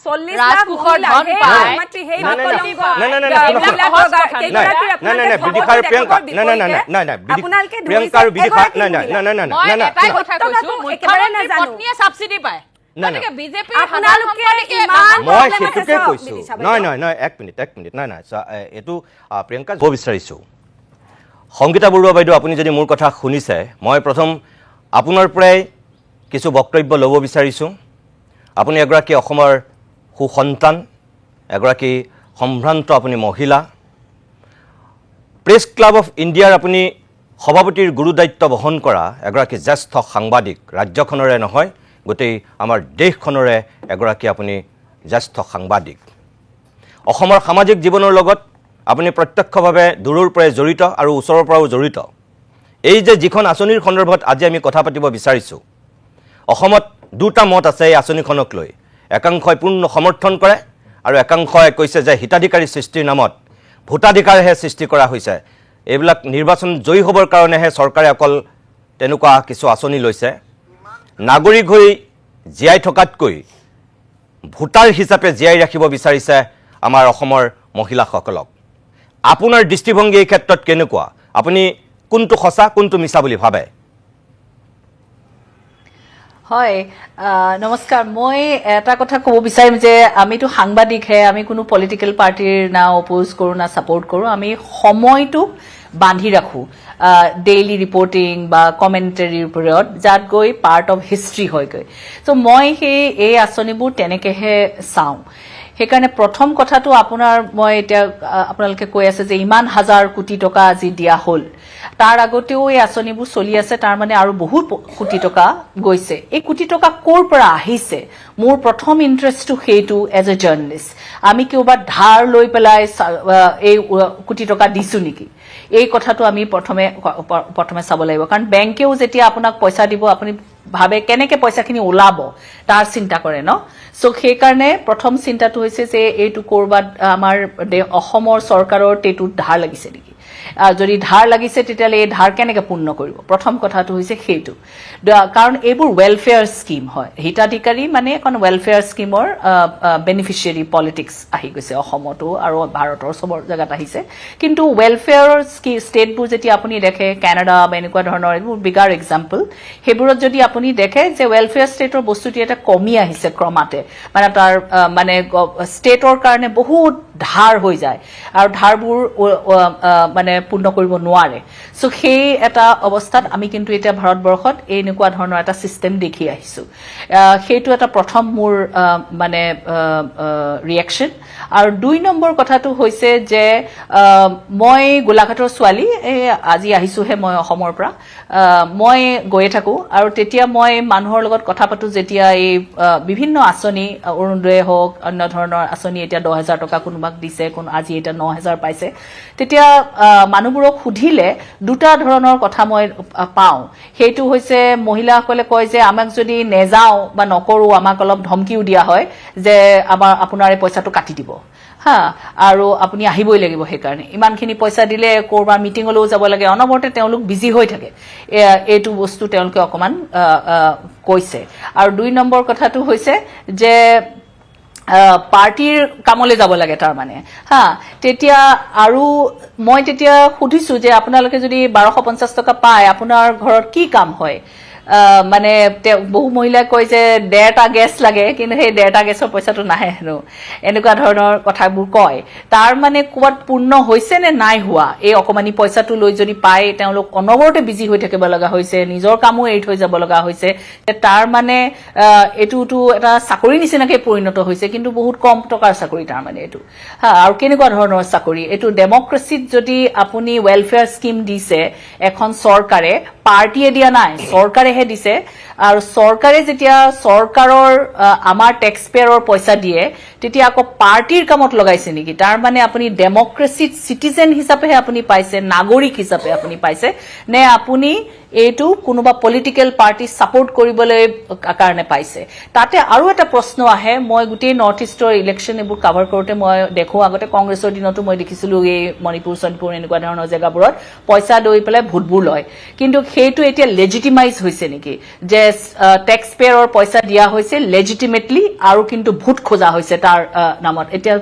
40 lakh subsidy পায় BJP এক minute এইটো প্ৰিয়ংকা ক'ব বিচাৰিছোঁ সংগীতা বৰুৱা বাইদেউ আপুনি যদি মোৰ কথা শুনিছে মই প্ৰথম আপোনাৰ পৰাই কিছু বক্তব্য ল'ব বিচাৰিছোঁ আপুনি এগৰাকী অসমৰ সুসন্তান এগৰাকী সম্ভ্ৰান্ত আপুনি মহিলা প্ৰেছ ক্লাব অফ ইণ্ডিয়াৰ আপুনি সভাপতিৰ গুৰু দায়িত্ব বহন কৰা এগৰাকী জ্যেষ্ঠ সাংবাদিক ৰাজ্যখনৰে নহয় গোটেই আমাৰ দেশখনৰে এগৰাকী আপুনি জ্যেষ্ঠ সাংবাদিক অসমৰ সামাজিক জীৱনৰ লগত আপুনি প্ৰত্যক্ষভাৱে দূৰৰ পৰাই জড়িত আৰু ওচৰৰ পৰাও জড়িত এই যে যিখন আঁচনিৰ সন্দৰ্ভত আজি আমি কথা পাতিব বিচাৰিছোঁ অসমত দুটা মত আছে এই আঁচনিখনক লৈ একাংশই পূৰ্ণ সমৰ্থন কৰে আৰু একাংশই কৈছে যে হিতাধিকাৰী সৃষ্টিৰ নামত ভোটাধিকাৰহে সৃষ্টি কৰা হৈছে এইবিলাক নিৰ্বাচন জয়ী হ'বৰ কাৰণেহে চৰকাৰে অকল তেনেকুৱা কিছু আঁচনি লৈছে নাগৰিক হৈ জীয়াই থকাতকৈ ভোটাৰ হিচাপে জীয়াই ৰাখিব বিচাৰিছে আমাৰ অসমৰ মহিলাসকলক আপোনাৰ দৃষ্টিভংগী এই ক্ষেত্ৰত কেনেকুৱা আপুনি কোনটো সঁচা কোনটো মিছা বুলি ভাবে হয় নমস্কাৰ মই এটা কথা ক'ব বিচাৰিম যে আমিতো সাংবাদিকহে আমি কোনো পলিটিকেল পাৰ্টিৰ না অপ'জ কৰোঁ না ছাপোৰ্ট কৰোঁ আমি সময়টো বান্ধি ৰাখোঁ ডেইলি ৰিপৰ্টিং বা কমেণ্টাৰীৰ ওপৰত যাত গৈ পাৰ্ট অফ হিষ্ট্ৰী হয়গৈ চ' মই এই আঁচনিবোৰ তেনেকৈহে চাওঁ সেইকাৰণে প্ৰথম কথাটো আপোনাৰ মই এতিয়া আপোনালোকে কৈ আছে যে ইমান হাজাৰ কোটি টকা আজি দিয়া হ'ল তাৰ আগতেও এই আঁচনিবোৰ চলি আছে তাৰ মানে আৰু বহুত কোটি টকা গৈছে এই কোটি টকা ক'ৰ পৰা আহিছে মোৰ প্ৰথম ইণ্টাৰেষ্টটো সেইটো এজ এ জাৰ্নেলিষ্ট আমি কিবা ধাৰ লৈ পেলাই এই কোটি টকা দিছোঁ নেকি এই কথাটো আমি প্ৰথমে চাব লাগিব কাৰণ বেংকেও যেতিয়া আপোনাক পইচা দিব আপুনি ভাবে কেনেকৈ পইচাখিনি ওলাব তাৰ চিন্তা কৰে ন চ' সেইকাৰণে প্ৰথম চিন্তাটো হৈছে যে এইটো ক'ৰবাত আমাৰ অসমৰ চৰকাৰৰ টেটুত ধাৰ লাগিছে নেকি যদি ধাৰ লাগিছে তেতিয়াহ'লে এই ধাৰ কেনেকৈ পূৰ্ণ কৰিব প্ৰথম কথাটো হৈছে সেইটো কাৰণ এইবোৰ ৱেলফেয়াৰ স্কিম হয় হিতাধিকাৰী মানে এখন ৱেলফেয়াৰ স্কিমৰ বেনিফিচিয়াৰী পলিটিক্স আহি গৈছে অসমতো আৰু ভাৰতৰ চবৰ জেগাত আহিছে কিন্তু ৱেলফেয়াৰৰ ষ্টেটবোৰ যেতিয়া আপুনি দেখে কানাডা বা এনেকুৱা ধৰণৰ এইবোৰ বিগাৰ এক্সাম্পল সেইবোৰত যদি আপুনি দেখে যে ৱেলফেয়াৰ ষ্টেটৰ বস্তুটো এটা কমি আহিছে ক্ৰমাতে মানে তাৰ মানে ষ্টেটৰ কাৰণে বহুত ধাৰ হৈ যায় আৰু ধাৰবোৰ মানে পূৰ্ণ কৰিব নোৱাৰে চ' সেই এটা অৱস্থাত আমি কিন্তু এতিয়া ভাৰতবৰ্ষত এনেকুৱা ধৰণৰ এটা ছিষ্টেম দেখি আহিছোঁ সেইটো এটা প্ৰথম মোৰ মানে ৰিয়েকশ্যন আৰু 2 নম্বৰ কথাটো হৈছে যে মই গোলাঘাটৰ ছোৱালী আজি আহিছোঁহে মই অসমৰ পৰা মই গৈয়ে থাকোঁ আৰু তেতিয়া মই মানুহৰ লগত কথা পাতোঁ যেতিয়া এই বিভিন্ন আঁচনি অৰুণোদয় হওক অন্য ধৰণৰ আঁচনি এতিয়া 10,000 টকা কোনোবাক দিছে আজি এতিয়া 9,000 পাইছে তেতিয়া মানুহবোৰক সুধিলে দুটা ধৰণৰ কথা মই পাওঁ সেইটো হৈছে মহিলাসকলে কয় যে আমাক যদি নেযাওঁ বা নকৰোঁ আমাক অলপ ধমকিও দিয়া হয় যে আপোনাৰ এই পইচাটো কাটি দিব হা আৰু আপুনি আহিবই লাগিব সেইকাৰণে ইমানখিনি পইচা দিলে ক'ৰবাৰ মিটিঙলৈও যাব লাগে অনবৰতে তেওঁলোক বিজি হৈ থাকে এইটো বস্তু তেওঁলোকে অকণমান কৈছে আৰু 2 নম্বৰ কথাটো হৈছে যে পাৰ্টিৰ কামলৈ যাব লাগে তাৰমানে হা তেতিয়া আৰু মই তেতিয়া সুধিছোঁ যে আপোনালোকে যদি 1250 টকা পায় আপোনাৰ ঘৰত কি কাম হয় মানে বহু মহিলাই কয় যে 1.5টা গেছ লাগে কিন্তু সেই 1.5টা গেছৰ পইচাটো নাহে হেনো এনেকুৱা ধৰণৰ কথাবোৰ কয় তাৰ মানে ক'ৰবাত পূৰ্ণ হৈছে নে নাই হোৱা এই অকণমানি পইচাটো লৈ যদি পায় তেওঁলোক অনবৰতে বিজি হৈ থাকিব লগা হৈছে নিজৰ কামো এৰি থৈ যাব লগা হৈছে তাৰ মানে এইটোতো এটা চাকৰি নিচিনাকৈ পৰিণত হৈছে কিন্তু বহুত কম টকাৰ চাকৰি তাৰ মানে এইটো হা আৰু কেনেকুৱা ধৰণৰ চাকৰি এইটো ডেমক্ৰেচিত যদি আপুনি ৱেলফেয়াৰ স্কিম দিছে এখন চৰকাৰে পাৰ্টিয়ে দিয়া নাই চৰকাৰেহে দিছে আৰু চৰকাৰে যেতিয়া চৰকাৰৰ আমাৰ টেক্স পেয়াৰৰ পইচা দিয়ে তেতিয়া আকৌ পাৰ্টিৰ কামত লগাইছে নেকি তাৰ মানে আপুনি ডেমক্ৰেচিত চিটিজেন হিচাপেহে আপুনি পাইছে নাগৰিক হিচাপে আপুনি পাইছে নে আপুনি এইটো কোনোবা পলিটিকেল পাৰ্টি ছাপোৰ্ট কৰিবলৈ কাৰণে পাইছে তাতে আৰু এটা প্ৰশ্ন আহে মই গোটেই নৰ্থ ইষ্টৰ ইলেকশ্যন এইবোৰ কাভাৰ কৰোঁতে মই দেখোঁ আগতে কংগ্ৰেছৰ দিনতো মই দেখিছিলোঁ এই মণিপুৰ চনিপুৰ এনেকুৱা ধৰণৰ জেগাবোৰত পইচা লৈ পেলাই ভোটবোৰ লয় কিন্তু সেইটো এতিয়া লেজিটিমাইজ হৈছে নেকি যে টেক্স পেয়াৰৰ পইচা দিয়া হৈছে লেজিটিমেটলি আৰু কিন্তু ভোট খোজা হৈছে তাৰ নামত এতিয়া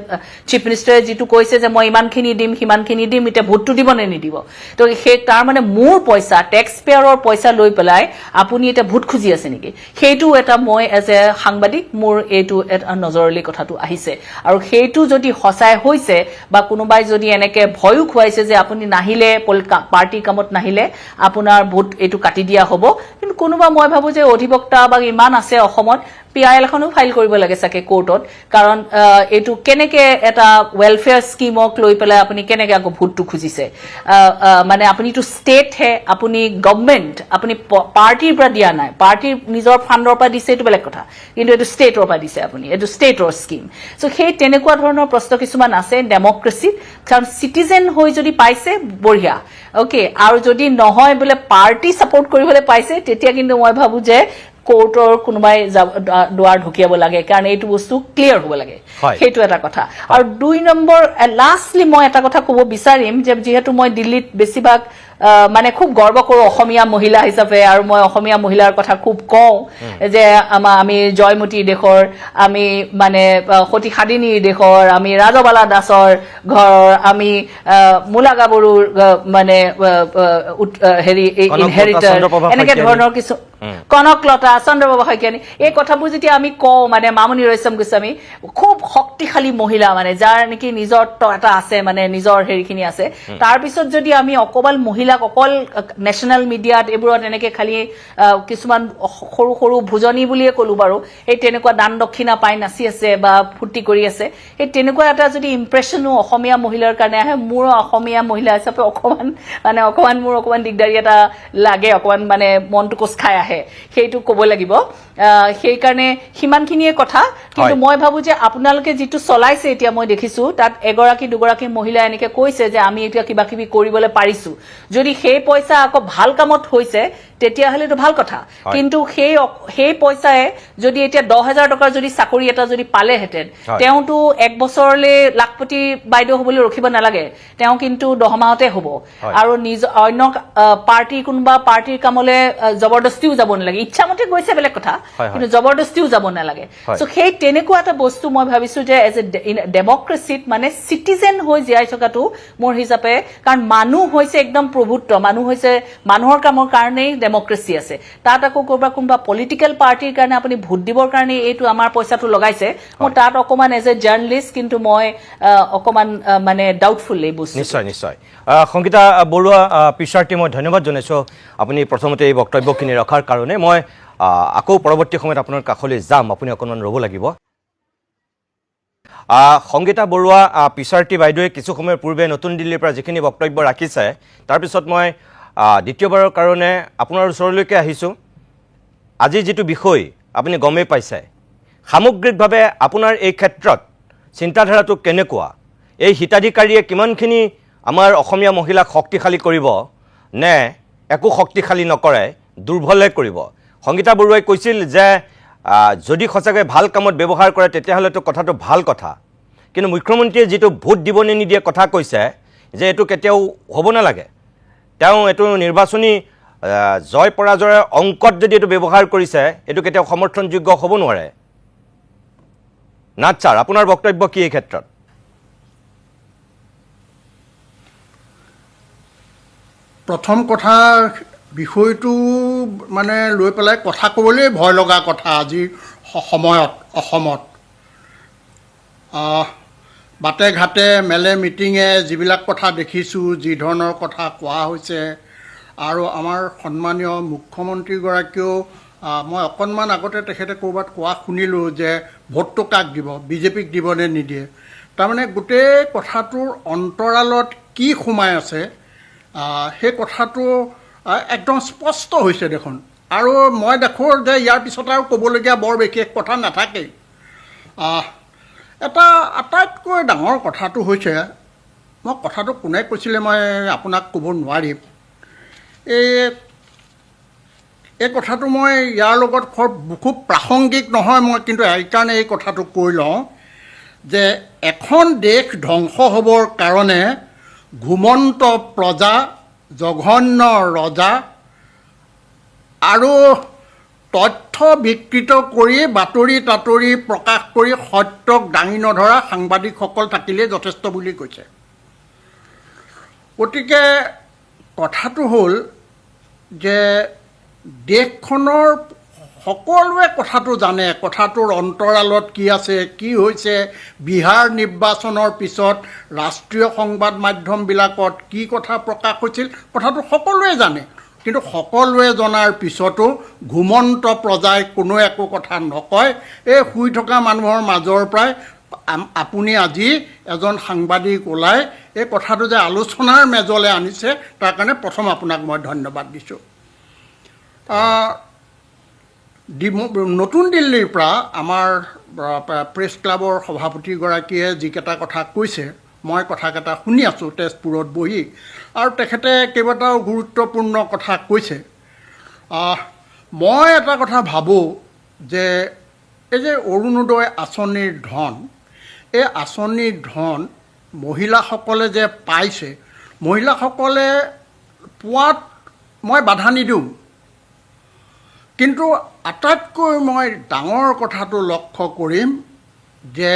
চিফ মিনিষ্টাৰে যিটো কৈছে যে মই ইমানখিনি দিম সিমানখিনি দিম এতিয়া ভোটটো দিব নে নিদিব তো সেই তাৰ মানে মোৰ পইচা টেক্স পেয়াৰৰ পইচা লৈ পেলাই আপুনি এটা ভোট খুজি আছে নেকি সেইটো এটা মই এজ এ সাংবাদিক মোৰ এইটো এটা নজৰলৈ কথাটো আহিছে আৰু সেইটো যদি সঁচাই হৈছে বা কোনোবাই যদি এনেকে ভয়ো খুৱাইছে যে আপুনি নাহিলে পাৰ্টি কামত নাহিলে আপোনাৰ ভোট এইটো কাটি দিয়া হ'ব কিন্তু কোনোবা মই ভাবো যে অধিবক্তা বা ইমান আছে অসমত PIL এখনো ফাইল কৰিব লাগে চাগে কোৰ্টত কাৰণ এইটো কেনেকে এটা ওয়েলফেয়াৰ স্কিমক লৈ পেলাই আপুনি কেনেকে আকৌ ভোটটো খুজিছে মানে আপুনিটো ষ্টেট হে আপুনি গভৰ্ণমেণ্ট আপুনি পাৰ্টিৰ পৰা দিয়া নাই পাৰ্টিৰ নিজৰ ফাণ্ডৰ পৰা দিছে এইটো বেলেগ কথা কিন্তু এইটো ষ্টেটৰ পৰা দিছে আপুনি এইটো ষ্টেটৰ স্কিম চ' সেই তেনেকুৱা ধৰণৰ প্ৰশ্ন কিছুমান আছে ডেমক্ৰেচিত কাৰণ চিটিজেন হৈ যদি পাইছে বঢ়িয়া অ'কে আৰু যদি নহয় বোলে পাৰ্টি ছাপোৰ্ট কৰিবলৈ পাইছে তেতিয়া কিন্তু মই ভাবো যে কোৰ্টৰ কোনোবাই দুৱাৰ ঢুকিয়াব লাগে কাৰণ এইটো বস্তু ক্লিয়াৰ হ'ব লাগে সেইটো এটা কথা আৰু 2 নম্বৰ লাষ্টলি মই এটা কথা ক'ব বিচাৰিম যে যিহেতু মই দিল্লীত বেছিভাগ মানে খুব গৰ্ব কৰোঁ অসমীয়া মহিলা হিচাপে আৰু মই অসমীয়া মহিলাৰ কথা খুব কওঁ যে আমি জয়মতী দেশৰ আমি মানে সতী সাদিনী দেশৰ আমি ৰাজবালা দাসৰ ঘৰৰ আমি মূলা গাভৰুৰ মানে হেৰি ইনহেৰিটাৰ এনেকে ধৰণৰ কিছু কনকলতা চন্দ্ৰবাবু শইকীয়ানী এই কথাবোৰ যেতিয়া আমি কওঁ মানে মামনি ৰয়ছম গোস্বামী খুব শক্তিশালী মহিলা মানে যাৰ নেকি নিজৰ এটা আছে মানে নিজৰ হেৰিখিনি আছে তাৰপিছত যদি আমি অকল মহিলাক অকল নেশ্যনেল মিডিয়াত এইবোৰত এনেকে খালি কিছুমান সৰু সৰু ভোজনী বুলিয়ে ক'লো বাৰু এই তেনেকুৱা দান দক্ষিণা পাই নাচি আছে বা ফূৰ্তি কৰি আছে এই তেনেকুৱা এটা যদি ইম্প্ৰেশ্যনো অসমীয়া মহিলাৰ কাৰণে আহে মোৰ অসমীয়া মহিলা হিচাপে অকমান মোৰ অকমান দিগদাৰী এটা লাগে অকমান মানে মনটো কোচ খাই আহে সেইটো ক'ব লাগিব সেইকাৰণে সিমানখিনিয়ে কথা কিন্তু মই ভাবো যে আপোনালোকে যিটো চলাইছে এতিয়া মই দেখিছো তাত এগৰাকী দুগৰাকী মহিলা এনেকে কৈছে যে আমি এতিয়া কিবা কিবি কৰিবলৈ পাৰিছো যদি সেই পইচা আকৌ ভাল কামত হৈছে তেতিয়াহ'লেতো ভাল কথা কিন্তু সেই পইচায়ে যদি এতিয়া 10,000 টকাৰ যদি চাকৰি এটা যদি পালেহেঁতেন তেওঁতো এক বছৰলৈ লাখপতি বাইদেউ হ'বলৈ ৰখিব নালাগে তেওঁ কিন্তু 10 মাহতে হ'ব আৰু নিজ অন্য কোনোবা পাৰ্টিৰ কামলৈ জবৰদস্তিও যাব নালাগে ইচ্ছামতে গৈছে বেলেগ কথা কিন্তু জবৰদস্তিও যাব নালাগে চ' সেই তেনেকুৱা এটা বস্তু মই ভাবিছো যে এজ এ ডেমক্ৰেচিত মানে চিটিজেন হৈ জীয়াই থকাটো মোৰ হিচাপে কাৰণ মানুহ হৈছে একদম প্ৰভুত্ব মানুহ হৈছে মানুহৰ কামৰ কাৰণেই ডেমক্ৰেচি আছে তাত আকৌ কোনোবা পলিটিকেল পাৰ্টিৰ কাৰণে আপুনি ভোট দিবৰ কাৰণে এইটো আমাৰ পইচাটো লগাইছে মই তাত অকমান এজ এ জাৰ্নেলিষ্ট কিন্তু মই অকমান মানে ডাউটফুল এই বস্তু নিশ্চয় সংগীতা বৰুৱা পিছাৰটি মই ধন্যবাদ জনাইছোঁ আপুনি প্ৰথমতে এই বক্তব্যখিনি ৰখাৰ কাৰণে মই আকৌ পৰৱৰ্তী সময়ত আপোনাৰ কাষলৈ যাম আপুনি অকণমান ৰ'ব লাগিব সংগীতা বৰুৱা পিছাৰটি বাইদেৱে কিছু সময়ৰ পূৰ্বে নতুন দিল্লীৰ পৰা যিখিনি বক্তব্য ৰাখিছে তাৰপিছত মই দ্বিতীয়বাৰৰ কাৰণে আপোনাৰ ওচৰলৈকে আহিছোঁ আজি যিটো বিষয় আপুনি গমেই পাইছে সামগ্ৰিকভাৱে আপোনাৰ এই ক্ষেত্ৰত চিন্তাধাৰাটো কেনেকুৱা এই হিতাধিকাৰীয়ে কিমানখিনি আমাৰ অসমীয়া মহিলাক শক্তিশালী কৰিব নে একো শক্তিশালী নকৰে দুৰ্বলে কৰিব সংগীতা বৰুৱাই কৈছিল যে যদি সঁচাকৈ ভাল কামত ব্যৱহাৰ কৰে তেতিয়াহ'লেতো কথাটো ভাল কথা কিন্তু মুখ্যমন্ত্ৰীয়ে যিটো ভোট দিব নে নিদিয়ে কথা কৈছে যে এইটো কেতিয়াও হ'ব নালাগে তেওঁ এইটো নিৰ্বাচনী জয় পৰাজয়ৰ অংকত যদি এইটো ব্যৱহাৰ কৰিছে এইটো কেতিয়াও সমৰ্থনযোগ্য হ'ব নোৱাৰে নাথ ছাৰ আপোনাৰ বক্তব্য কি এই ক্ষেত্ৰত প্ৰথম কথা বিষয়টো মানে লৈ পেলাই কথা ক'বলৈ ভয় লগা কথা আজিৰ সময়ত অসমত বাটে ঘাটে মেলে মিটিঙে যিবিলাক কথা দেখিছোঁ যি ধৰণৰ কথা কোৱা হৈছে আৰু আমাৰ সন্মানীয় মুখ্যমন্ত্ৰীগৰাকীয়েও মই অকণমান আগতে তেখেতে ক'ৰবাত কোৱা শুনিলোঁ যে ভোটটো কাক দিব বিজেপিক দিবনে নিদিয়ে তাৰমানে গোটেই কথাটোৰ অন্তৰালত কি সোমাই আছে সেই কথাটো একদম স্পষ্ট হৈছে দেখোন আৰু মই দেখোঁ যে ইয়াৰ পিছত আৰু ক'বলগীয়া বৰ বিশেষ কথা নাথাকেই এটা আটাইতকৈ ডাঙৰ কথাটো হৈছে মই কথাটো কোনে কৈছিলে মই আপোনাক ক'ব নোৱাৰিম এই কথাটো মই ইয়াৰ লগত খুব প্ৰাসংগিক নহয় মই কিন্তু সেইকাৰণে এই কথাটো কৈ লওঁ যে এখন দেশ ধ্বংস হ'বৰ কাৰণে ঘুমন্ত প্ৰজা জঘন্য ৰজা আৰু তথ্য বিকৃত কৰি বাতৰি তাতৰি প্ৰকাশ কৰি সত্যক দাঙি নধৰা সাংবাদিকসকল থাকিলে যথেষ্ট বুলি কৈছে। গতিকে কথাটো হ'ল যে দেশখনৰ সকলোৱে কথাটো জানে, কথাটোৰ অন্তৰালত কি আছে, কি হৈছে, বিহাৰ নিৰ্বাচনৰ পিছত ৰাষ্ট্ৰীয় সংবাদ মাধ্যমবিলাকত কি কথা প্ৰকাশ হৈছিল, কথাটো সকলোৱে জানে। কিন্তু সকলোৱে জনাৰ পিছতো ঘুমন্ত প্ৰজাই কোনো একো কথা নকয়। এই শুই থকা মানুহৰ মাজৰ পৰাই আপুনি আজি এজন সাংবাদিক ওলাই এই কথাটো যে আলোচনাৰ মেজলৈ আনিছে, তাৰ কাৰণে প্ৰথম আপোনাক মই ধন্যবাদ দিছোঁ। নতুন দিল্লীৰ পৰা আমাৰ প্ৰেছ ক্লাবৰ সভাপতিগৰাকীয়ে যিকেইটা কথা কৈছে, মই কথাকেইটা শুনি আছোঁ তেজপুৰত বহি, আৰু তেখেতে কেইবাটাও গুৰুত্বপূৰ্ণ কথা কৈছে। মই এটা কথা ভাবোঁ যে এই যে অৰুণোদয় আঁচনিৰ ধন, এই আঁচনিৰ ধন মহিলাসকলে যে পাইছে, মহিলাসকলে পোৱাত মই বাধা নিদিওঁ, কিন্তু আটাইতকৈ মই ডাঙৰ কথাটো লক্ষ্য কৰিম যে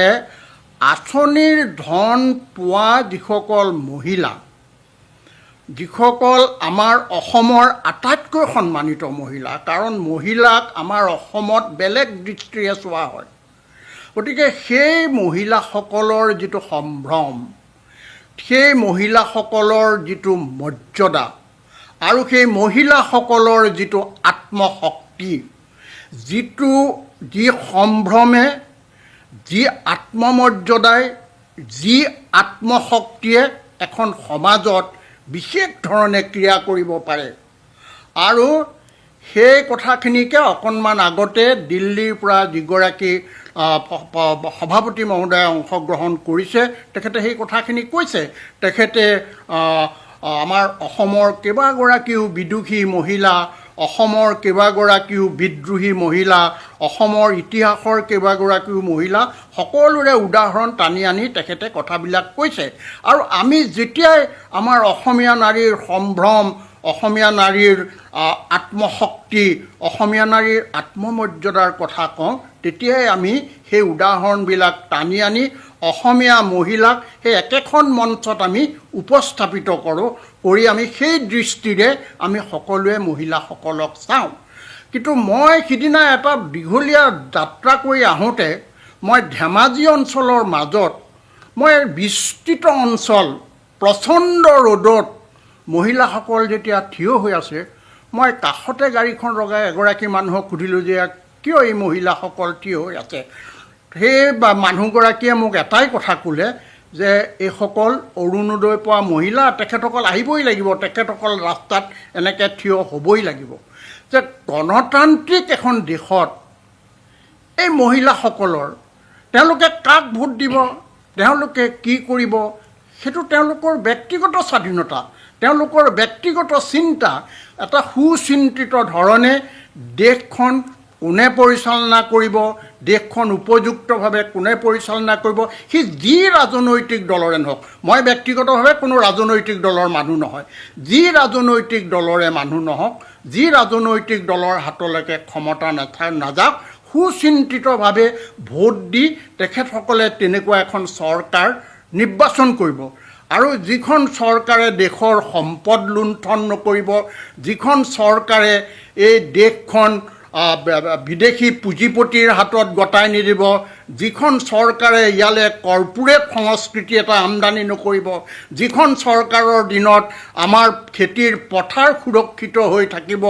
আঁচনিৰ ধন পোৱা যিসকল মহিলা, যিসকল আমাৰ অসমৰ আটাইতকৈ সন্মানিত মহিলা, কাৰণ মহিলাক আমাৰ অসমত বেলেগ দৃষ্টিৰে চোৱা হয়, গতিকে সেই মহিলাসকলৰ যিটো সম্ভ্ৰম, সেই মহিলাসকলৰ যিটো মৰ্যাদা আৰু সেই মহিলাসকলৰ যিটো আত্মশক্তি, যি সম্ভ্ৰমে, যি আত্মমৰ্যাদাই, যি আত্মশক্তিয়ে এখন সমাজত বিশেষ ধৰণে ক্ৰিয়া কৰিব পাৰে। আৰু সেই কথাখিনিকে অকণমান আগতে দিল্লীৰ পৰা যিগৰাকী সভাপতি মহোদয়ে অংশগ্ৰহণ কৰিছে, তেখেতে সেই কথাখিনি কৈছে। তেখেতে আমাৰ অসমৰ কেইবাগৰাকীও বিদুষী মহিলা, অসমৰ কেইবাগৰাকীও বিদ্ৰোহী মহিলা, অসমৰ ইতিহাসৰ কেইবাগৰাকীও মহিলা সকলোৰে উদাহৰণ টানি আনি তেখেতে কথাবিলাক কৈছে। আৰু আমি যেতিয়াই আমাৰ অসমীয়া নাৰীৰ সম্ভ্ৰম, অসমীয়া নাৰীৰ আত্মশক্তি, অসমীয়া নাৰীৰ আত্মমৰ্যাদাৰ কথা কওঁ, তেতিয়াই আমি সেই উদাহৰণবিলাক টানি আনি অসমীয়া মহিলাক সেই একেখন মঞ্চত আমি উপস্থাপিত কৰোঁ, কৰি আমি সেই দৃষ্টিৰে আমি সকলোৱে মহিলাসকলক চাওঁ। কিন্তু মই সিদিনা এটা দীঘলীয়া যাত্ৰা কৰি আহোঁতে মই ধেমাজি অঞ্চলৰ মাজত, মই বিস্তৃত অঞ্চল, প্ৰচণ্ড ৰ'দত মহিলাসকল যেতিয়া থিয় হৈ আছে, মই কাষতে গাড়ীখন ৰগাই এগৰাকী মানুহক সুধিলোঁ যে কিয় এই মহিলাসকল থিয় হৈ আছে। সেই মানুহগৰাকীয়ে মোক এটাই কথা ক'লে যে এইসকল অৰুণোদয় পোৱা মহিলা, তেখেতসকল আহিবই লাগিব, তেখেতসকল ৰাস্তাত এনেকৈ থিয় হ'বই লাগিব। যে গণতান্ত্ৰিক এখন দেশত এই মহিলাসকলৰ, তেওঁলোকে কাক ভোট দিব, তেওঁলোকে কি কৰিব, সেইটো তেওঁলোকৰ ব্যক্তিগত স্বাধীনতা, তেওঁলোকৰ ব্যক্তিগত চিন্তা। এটা সুচিন্তিত ধৰণে দেশখন কোনে পৰিচালনা কৰিব, দেশখন উপযুক্তভাৱে কোনে পৰিচালনা কৰিব, সি যি ৰাজনৈতিক দলৰে নহওক, মই ব্যক্তিগতভাৱে কোনো ৰাজনৈতিক দলৰ মানুহ নহয়, যি ৰাজনৈতিক দলৰে মানুহ নহওক, যি ৰাজনৈতিক দলৰ হাতলৈকে ক্ষমতা নাযাওক, সুচিন্তিতভাৱে ভোট দি তেখেতসকলে তেনেকুৱা এখন চৰকাৰ নিৰ্বাচন কৰিব। আৰু যিখন চৰকাৰে দেশৰ সম্পদ লুণ্ঠন নকৰিব, যিখন চৰকাৰে এই দেশখন বিদেশী পুঁজিপতিৰ হাতত গতাই নিদিব, যিখন চৰকাৰে ইয়ালৈ কৰ্পোৰেট সংস্কৃতি এটা আমদানি নকৰিব, যিখন চৰকাৰৰ দিনত আমাৰ খেতিৰ পথাৰ সুৰক্ষিত হৈ থাকিব,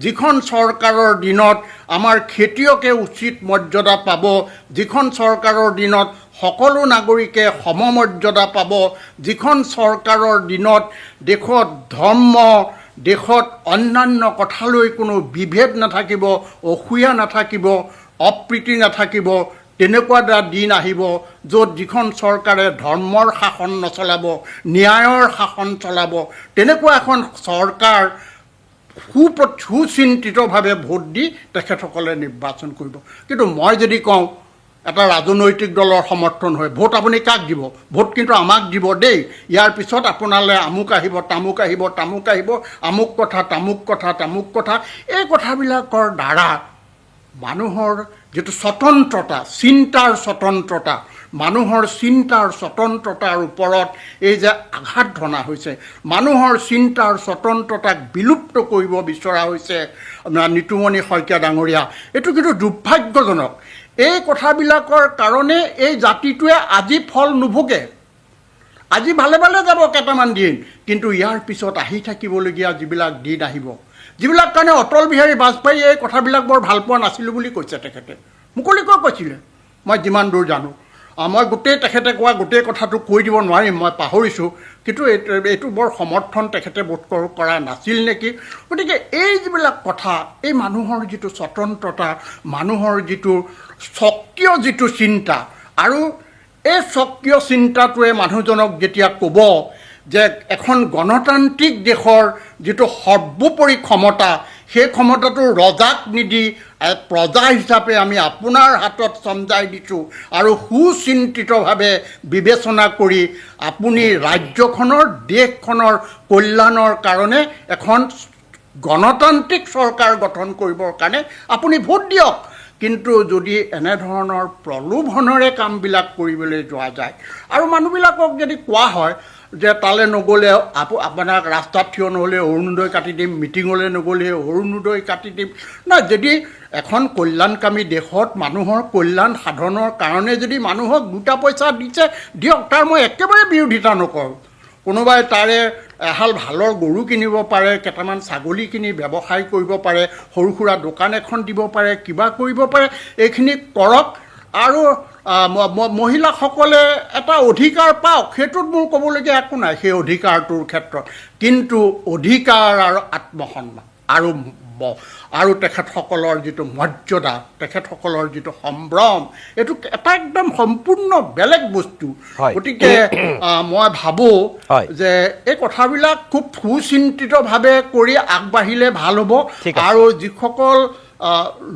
যিখন চৰকাৰৰ দিনত আমাৰ খেতিয়কে উচিত মৰ্যাদা পাব, যিখন চৰকাৰৰ দিনত সকলো নাগৰিকে সমমৰ্যাদা পাব, যিখন চৰকাৰৰ দিনত দেশত ধৰ্ম, দেশত অন্যান্য কথালৈ কোনো বিভেদ নাথাকিব, অসূয়া নাথাকিব, অপ্ৰীতি নাথাকিব, তেনেকুৱা এটা দিন আহিব য'ত যিখন চৰকাৰে ধৰ্মৰ শাসন নচলাব, ন্যায়ৰ শাসন চলাব, তেনেকুৱা এখন চৰকাৰ সুচিন্তিতভাৱে ভোট দি তেখেতসকলে নিৰ্বাচন কৰিব। কিন্তু মই যদি কওঁ এটা ৰাজনৈতিক দলৰ সমৰ্থন হয়, ভোট আপুনি কাক দিব, ভোট কিন্তু আমাক দিব দেই, ইয়াৰ পিছত আপোনালৈ আমুক আহিব, তামুক আহিব, আমুক কথা, তামুক কথা, এই কথাবিলাকৰ দ্বাৰা মানুহৰ যিটো স্বতন্ত্ৰতা, চিন্তাৰ স্বতন্ত্ৰতা, মানুহৰ চিন্তাৰ স্বতন্ত্ৰতাৰ ওপৰত এই যে আঘাত ধনা হৈছে, মানুহৰ চিন্তাৰ স্বতন্ত্ৰতাক বিলুপ্ত কৰিব বিচৰা হৈছে নিতুমণি শইকীয়া ডাঙৰীয়া, এইটো কিন্তু দুৰ্ভাগ্যজনক। এই কথাবিলাকৰ কাৰণে এই জাতিটোৱে আজি ফল নুভোগে। আজি ভালে ভালে যাব কেইটামান দিন, কিন্তু ইয়াৰ পিছত আহি থাকিবলগীয়া যিবিলাক দিন আহিব, যিবিলাক কাৰণে অটল বিহাৰী বাজপেয়ী এই কথাবিলাক বৰ ভাল পোৱা নাছিলোঁ বুলি কৈছে তেখেতে, মুকলিকৈ কৈছিলে, মই যিমান দূৰ জানো। মই গোটেই তেখেতে কোৱা গোটেই কথাটো কৈ দিব নোৱাৰিম, মই পাহৰিছোঁ, কিন্তু এইটো বৰ সমৰ্থন তেখেতে বোধ কৰা নাছিল নেকি। গতিকে এই যিবিলাক কথা, এই মানুহৰ যিটো স্বতন্ত্ৰতা, মানুহৰ যিটো স্বকীয় যিটো চিন্তা, আৰু এই স্বকীয় চিন্তাটোৱে মানুহজনক যেতিয়া ক'ব যে এখন গণতান্ত্ৰিক দেশৰ যিটো সৰ্বোপৰি ক্ষমতা, সেই ক্ষমতাটো ৰজাক নিদি প্ৰজা হিচাপে আমি আপোনাৰ হাতত চমজাই দিছোঁ, আৰু সুচিন্তিতভাৱে বিবেচনা কৰি আপুনি ৰাজ্যখনৰ, দেশখনৰ কল্যাণৰ কাৰণে এখন গণতান্ত্ৰিক চৰকাৰ গঠন কৰিবৰ কাৰণে আপুনি ভোট দিয়ক। কিন্তু যদি এনেধৰণৰ প্ৰলোভনেৰে কামবিলাক কৰিবলৈ যোৱা যায়, আৰু মানুহবিলাকক যদি কোৱা হয় যে তালৈ নগ'লে আপোনাক ৰাস্তাত থিয় নহ'লে অৰুণোদয় কাটি দিম, মিটিঙলৈ নগ'লে অৰুণোদয় কাটি দিম, নাই, যদি এখন কল্যাণকামী দেশত মানুহৰ কল্যাণ সাধনৰ কাৰণে যদি মানুহক দুটা পইচা দিছে দিয়ক, তাৰ মই একেবাৰে বিৰোধিতা নকৰোঁ। কোনোবাই তাৰে এহাল ভালৰ গৰু কিনিব পাৰে, কেইটামান ছাগলী কিনি ব্যৱসায় কৰিব পাৰে, সৰু সুৰা দোকান এখন দিব পাৰে, কিবা কৰিব পাৰে, এইখিনি কৰক। আৰু মহিলাসকলে এটা অধিকাৰ পাওক, সেইটোত মোৰ ক'বলগীয়া একো নাই সেই অধিকাৰটোৰ ক্ষেত্ৰত, কিন্তু অধিকাৰ আৰু আত্মসন্মান আৰু তেখেতসকলৰ যিটো মৰ্যাদা, তেখেতসকলৰ যিটো সম্ভ্ৰম, এইটো এটা একদম সম্পূৰ্ণ বেলেগ বস্তু। গতিকে মই ভাবোঁ যে এই কথাবিলাক খুব সুচিন্তিতভাৱে কৰি আগবাঢ়িলে ভাল হ'ব। আৰু যিসকল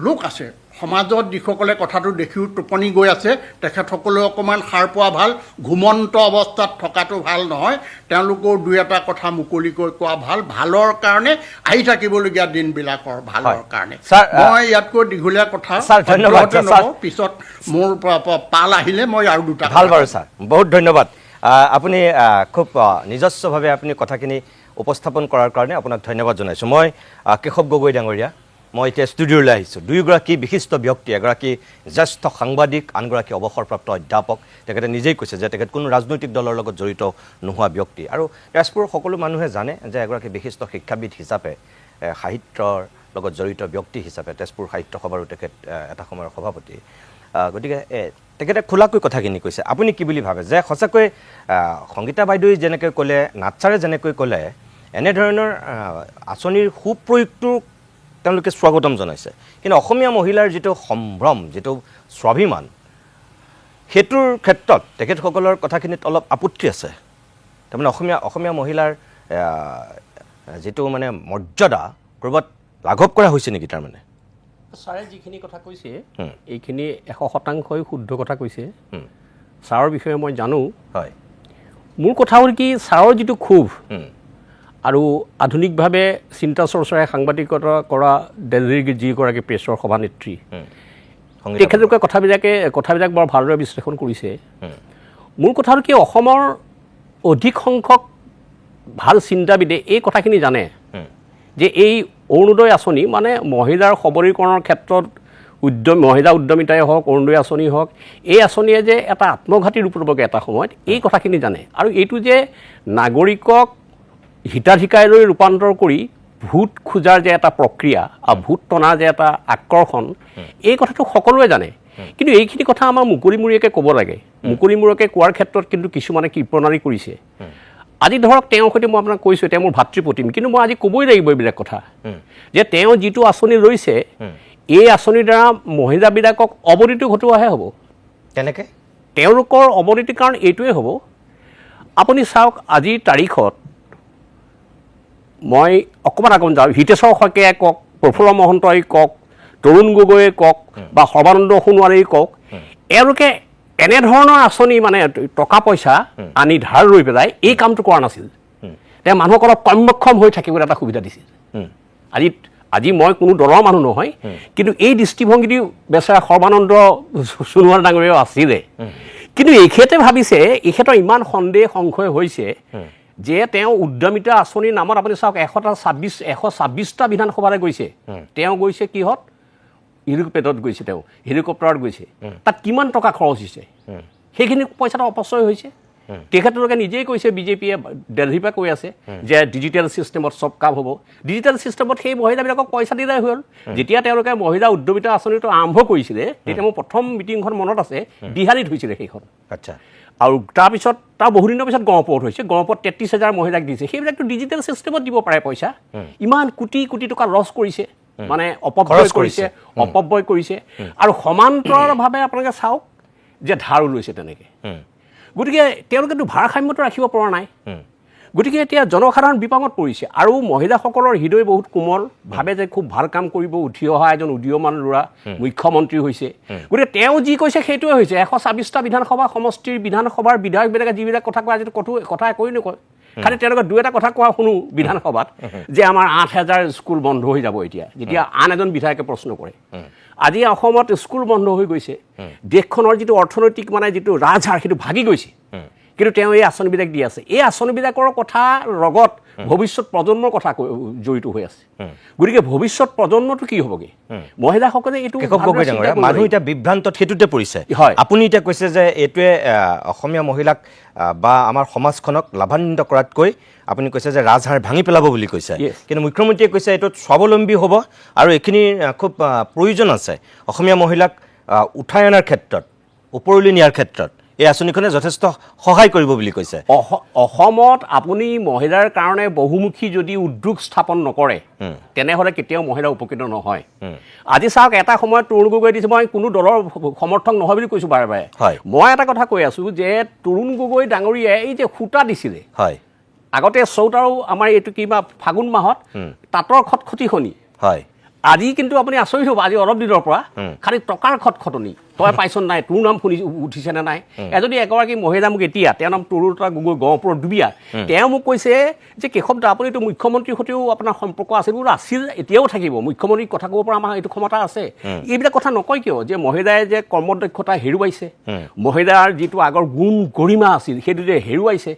লোক আছে সমাজত, যিসকলে কথাটো দেখিও টোপনি গৈ আছে, তেখেতসকলেও অকণমান সাৰ পোৱা ভাল। ঘুমন্ত অৱস্থাত থকাটো ভাল নহয়, তেওঁলোকেও দুই এটা কথা মুকলিকৈ কোৱা ভাল, ভালৰ কাৰণে, আহি থাকিবলগীয়া দিনবিলাকৰ ভালৰ কাৰণে। মই ইয়াতকৈ দীঘলীয়া কথা পিছত মোৰ পাল আহিলে মই আৰু দুটা ভাল বাৰু ছাৰ, বহুত ধন্যবাদ। আপুনি খুব নিজস্বভাৱে আপুনি কথাখিনি উপস্থাপন কৰাৰ কাৰণে আপোনাক ধন্যবাদ জনাইছোঁ। মই কেশৱ গগৈ ডাঙৰীয়া, মই এতিয়া ষ্টুডিঅ'লৈ আহিছোঁ। দুয়োগৰাকী বিশিষ্ট ব্যক্তি, এগৰাকী জ্যেষ্ঠ সাংবাদিক, আনগৰাকী অৱসৰপ্ৰাপ্ত অধ্যাপক। তেখেতে নিজেই কৈছে যে তেখেত কোনো ৰাজনৈতিক দলৰ লগত জড়িত নোহোৱা ব্যক্তি, আৰু তেজপুৰৰ সকলো মানুহে জানে যে এগৰাকী বিশিষ্ট শিক্ষাবিদ হিচাপে, সাহিত্যৰ লগত জড়িত ব্যক্তি হিচাপে তেজপুৰ সাহিত্য সভাৰো তেখেত এটা সময়ৰ সভাপতি। গতিকে তেখেতে খোলাকৈ কথাখিনি কৈছে। আপুনি কি বুলি ভাবে যে সঁচাকৈ সংগীতা বাইদেৱে যেনেকৈ ক'লে, নাথছাৰে যেনেকৈ ক'লে, এনেধৰণৰ আঁচনিৰ সুপ্ৰয়োগটো তেওঁলোকে স্বাগতম জনাইছে, কিন্তু অসমীয়া মহিলাৰ যিটো সম্ভ্ৰম, যিটো স্বাভিমান, সেইটোৰ ক্ষেত্ৰত তেখেতসকলৰ কথাখিনিত অলপ আপত্তি আছে। তাৰমানে অসমীয়া মহিলাৰ যিটো মানে মৰ্যাদা ক'ৰবাত লাঘৱ কৰা হৈছে নেকি? তাৰমানে ছাৰে যিখিনি কথা কৈছে এইখিনি 100% শুদ্ধ কথা কৈছে। ছাৰৰ বিষয়ে মই জানো। হয়, মোৰ কথা হ'ল কি, ছাৰৰ যিটো ক্ষোভ আৰু আধুনিকভাৱে চিন্তা চৰ্চাৰে সাংবাদিকতা কৰা দিল্লীৰ যিগৰাকী প্ৰেছৰ সভানেত্ৰী, তেখেতলোকে কথাবিলাক বৰ ভালদৰে বিশ্লেষণ কৰিছে। মোৰ কথা হ'ল কি, অসমৰ অধিক সংখ্যক ভাল চিন্তাবিদে এই কথাখিনি জানে যে এই অৰুণোদয় আঁচনি মানে মহিলাৰ সবলীকৰণৰ ক্ষেত্ৰত মহিলা উদ্যমিতাই হওক, অৰুণোদয় আঁচনি হওক, এই আঁচনিয়ে যে এটা আত্মঘাতী ৰূপ ল'বগৈ এটা সময়ত, এই কথাখিনি জানে। আৰু এইটো যে নাগৰিকক হিতাধিকাৰীলৈ ৰূপান্তৰ কৰি ভোট খোজাৰ যে এটা প্ৰক্ৰিয়া আৰু ভোট টনাৰ যে এটা আকৰ্ষণ, এই কথাটো সকলোৱে জানে। কিন্তু এইখিনি কথা আমাৰ মুকলিমূৰীয়াকৈ ক'ব লাগে। মুকলিমূৰীয়াকৈ কোৱাৰ ক্ষেত্ৰত কিন্তু কিছুমানে কৃপণালি কৰিছে। আজি ধৰক তেওঁৰ সৈতে মই আপোনাক কৈছোঁ, তেওঁ মোৰ ভাতৃপ্ৰতিম, কিন্তু মই আজি ক'বই লাগিব এইবিলাক কথা যে তেওঁ যিটো আঁচনি লৈছে, এই আঁচনিৰ দ্বাৰা মহিলাবিলাকক অৱনতি ঘটোৱাহে হ'ব। কেনেকৈ? তেওঁলোকৰ অৱনতিৰ কাৰণ এইটোৱে হ'ব, আপুনি চাওক আজিৰ তাৰিখত, মই অকণমান আগত যাওঁ, হিতেশ্বৰ শইকীয়াই কওক, প্ৰফুল্ল মহন্তই কওক, তৰুণ গগৈয়ে কওক বা সৰ্বানন্দ সোণোৱালেই কওক, এওঁলোকে এনেধৰণৰ আঁচনি মানে টকা পইচা আনি ধাৰ লৈ পেলাই এই কামটো কৰা নাছিল। তেওঁ মানুহক অলপ কৰ্মক্ষম হৈ থাকিবলৈ এটা সুবিধা দিছিল। আজি আজি মই কোনো দলৰ মানুহ নহয়, কিন্তু এই দৃষ্টিভংগীটো বেচেৰা সৰ্বানন্দ সোণোৱাল ডাঙৰীয়াও আছিলে। কিন্তু এইখেতে ভাবিছে, এইখেতৰ ইমান সন্দেহ সংশয় হৈছে যে তেওঁ উদ্যমিতা আঁচনিৰ নামত আপুনি চাওক 126টা বিধানসভালৈ গৈছে। তেওঁ গৈছে কিহত? ইউৰোপেটত গৈছে, তেওঁ হেলিকপ্টাৰত গৈছে। তাত কিমান টকা খৰচ হৈছে? সেইখিনি পইচাটো অপচয় হৈছে। তেখেতলোকে নিজেই কৈছে, বিজেপিয়ে দিল্লীৰ পৰা কৈ আছে যে ডিজিটেল ছিষ্টেমত চব কাম হ'ব। ডিজিটেল ছিষ্টেমত সেই মহিলাবিলাকক পইচা দিলে হ'ল। যেতিয়া তেওঁলোকে মহিলা উদ্যমিতা আঁচনিটো আৰম্ভ কৰিছিলে, তেতিয়া মোৰ প্ৰথম মিটিংখন মনত আছে, বিহালীত হৈছিলে সেইখন। আচ্ছা। আৰু তাৰপিছত তাৰ বহুদিনৰ পিছত গহপুৰত হৈছে। গহপুৰত 33,000 মহিলাক দিছে। সেইবিলাকতো ডিজিটেল ছিষ্টেমত দিব পাৰে পইচা। ইমান কোটি কোটি টকা লছ কৰিছে, মানে অপব্যয় কৰিছে। আৰু সমান্তৰালভাৱে আপোনালোকে চাওক যে ধাৰো লৈছে তেনেকৈ। গতিকে তেওঁলোকেতো ভাৰসাম্যটো ৰাখিব পৰা নাই। গতিকে এতিয়া জনসাধাৰণ বিপাঙত পৰিছে। আৰু মহিলাসকলৰ হৃদয় বহুত কোমল, ভাবে যে খুব ভাল কাম কৰিব, উঠি অহা এজন উদীয়মান ল'ৰা মুখ্যমন্ত্ৰী হৈছে। গতিকে তেওঁ যি কৈছে সেইটোৱে হৈছে। 126টা বিধানসভা সমষ্টিৰ বিধানসভাৰ বিধায়কবিলাকে যিবিলাক কথা কয়, আজিতো কথা একোৱেই নকয়। খালি তেওঁলোকে দুই এটা কথা কোৱা শুনো বিধানসভাত, যে আমাৰ 8,000 স্কুল বন্ধ হৈ যাব এতিয়া, যেতিয়া আন এজন বিধায়কে প্ৰশ্ন কৰে। আজি অসমত স্কুল বন্ধ হৈ গৈছে, দেশখনৰ যিটো অৰ্থনৈতিক মানে যিটো ৰাজহাড় সেইটো ভাগি গৈছে। কিন্তু তেওঁ এই আঁচনিবিলাক দি আছে। এই আঁচনিবিলাকৰ কথা লগত ভৱিষ্যত প্ৰজন্মৰ কথা জড়িত হৈ আছে। গতিকে ভৱিষ্যত প্ৰজন্মটো কি হ'বগৈ? মহিলাসকলে এইটো মানুহ এতিয়া বিভ্ৰান্তত সেইটোতে পৰিছে। আপুনি এতিয়া কৈছে যে এইটোৱে অসমীয়া মহিলাক বা আমাৰ সমাজখনক লাভান্বিত কৰাতকৈ আপুনি কৈছে যে ৰাজহাড় ভাঙি পেলাব বুলি কৈছে। কিন্তু মুখ্যমন্ত্ৰীয়ে কৈছে এইটোত স্বাৱলম্বী হ'ব আৰু এইখিনিৰ খুব প্ৰয়োজন আছে অসমীয়া মহিলাক উঠাই অনাৰ ক্ষেত্ৰত, ওপৰলৈ নিয়াৰ ক্ষেত্ৰত। এই আঁচনিখনে যথেষ্ট সহায় কৰিব বুলি কৈছে। অসমত আপুনি মহিলাৰ কাৰণে বহুমুখী যদি উদ্যোগ স্থাপন নকৰে, তেনেহ'লে কেতিয়াও মহিলা উপকৃত নহয়। আজি চাওক, এটা সময়ত তৰুণ গগৈ দিছে, মই কোনো দলৰ সমৰ্থক নহয় বুলি কৈছোঁ বাৰে বাৰে। মই এটা কথা কৈ আছোঁ যে তৰুণ গগৈ ডাঙৰীয়াই এই যে সূতা দিছিলে, আগতে চৌত আৰু আমাৰ এইটো কিবা ফাগুন মাহত তাঁতৰ খটখটিখনি, আজি কিন্তু আপুনি আচৰিত হ'ব, আজি অলপ দিনৰ পৰা খালি টকাৰ খটখটনি। তই পাইছ নাই, তোৰ নাম শুনি উঠিছেনে নাই? এগৰাকী মহিলা মোক এতিয়া, তেওঁৰ নাম তৰুলতা গগৈ, গহপুৰৰ দুবিয়া, তেওঁ মোক কৈছে যে কেশৱ দা, আপুনিতো মুখ্যমন্ত্ৰীৰ সৈতেও আপোনাৰ সম্পৰ্ক আছিল। বোলো আছিল, এতিয়াও থাকিব। মুখ্যমন্ত্ৰীক কথা ক'ব পৰা আমাৰ এইটো ক্ষমতা আছে। এইবিলাক কথা নকয় কিয়? যে মহিলাই যে কৰ্মদক্ষতা হেৰুৱাইছে, মহিলাৰ যিটো আগৰ গুণ গৰিমা আছিল সেইটো যে হেৰুৱাইছে।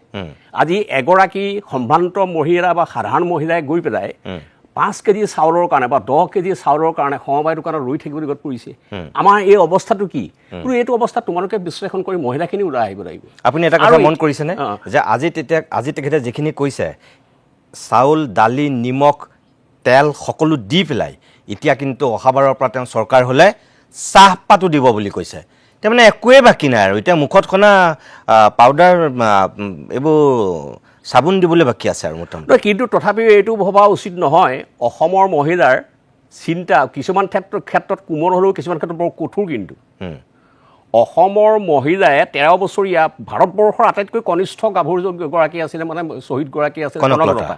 আজি এগৰাকী সম্ভ্ৰান্ত মহিলা বা সাধাৰণ মহিলাই গৈ পেলাই 5 কেজি চাউলৰ কাৰণে বা 10 কেজি চাউলৰ কাৰণে সমবায় দোকানত ৰৈ থাকিবলৈ পৰিছে। আমাৰ এই অৱস্থাটো কি? এইটো অৱস্থাত তোমালোকে বিশ্লেষণ কৰি মহিলাখিনি ওলাই আহিব লাগিব। আপুনি এটা কথা মন কৰিছেনে যে আজি তেখেতে যিখিনি কৈছে, চাউল, দালি, নিমখ, তেল সকলো দি পেলাই এতিয়া কিন্তু অহাবাৰৰ পৰা তেওঁ চৰকাৰ হ'লে চাহপাতো দিব বুলি কৈছে। তাৰমানে একোৱেই বাকী নাই আৰু এতিয়া মুখত সনা পাউডাৰ, এইবোৰ চাবোন দিবলৈ বাকী আছে আৰু মোটামুটি। কিন্তু তথাপিও এইটো ভবা উচিত নহয়, অসমৰ মহিলাৰ চিন্তা কিছুমান ক্ষেত্ৰত কোমল হ'লেও কিছুমান ক্ষেত্ৰত বৰ কঠোৰ। কিন্তু অসমৰ মহিলাই 13 বছৰীয়া ভাৰতবৰ্ষৰ আটাইতকৈ কনিষ্ঠ গাভৰুগৰাকী আছিলে, মানে শ্বহীদগৰাকী আছিলে কনকলতা।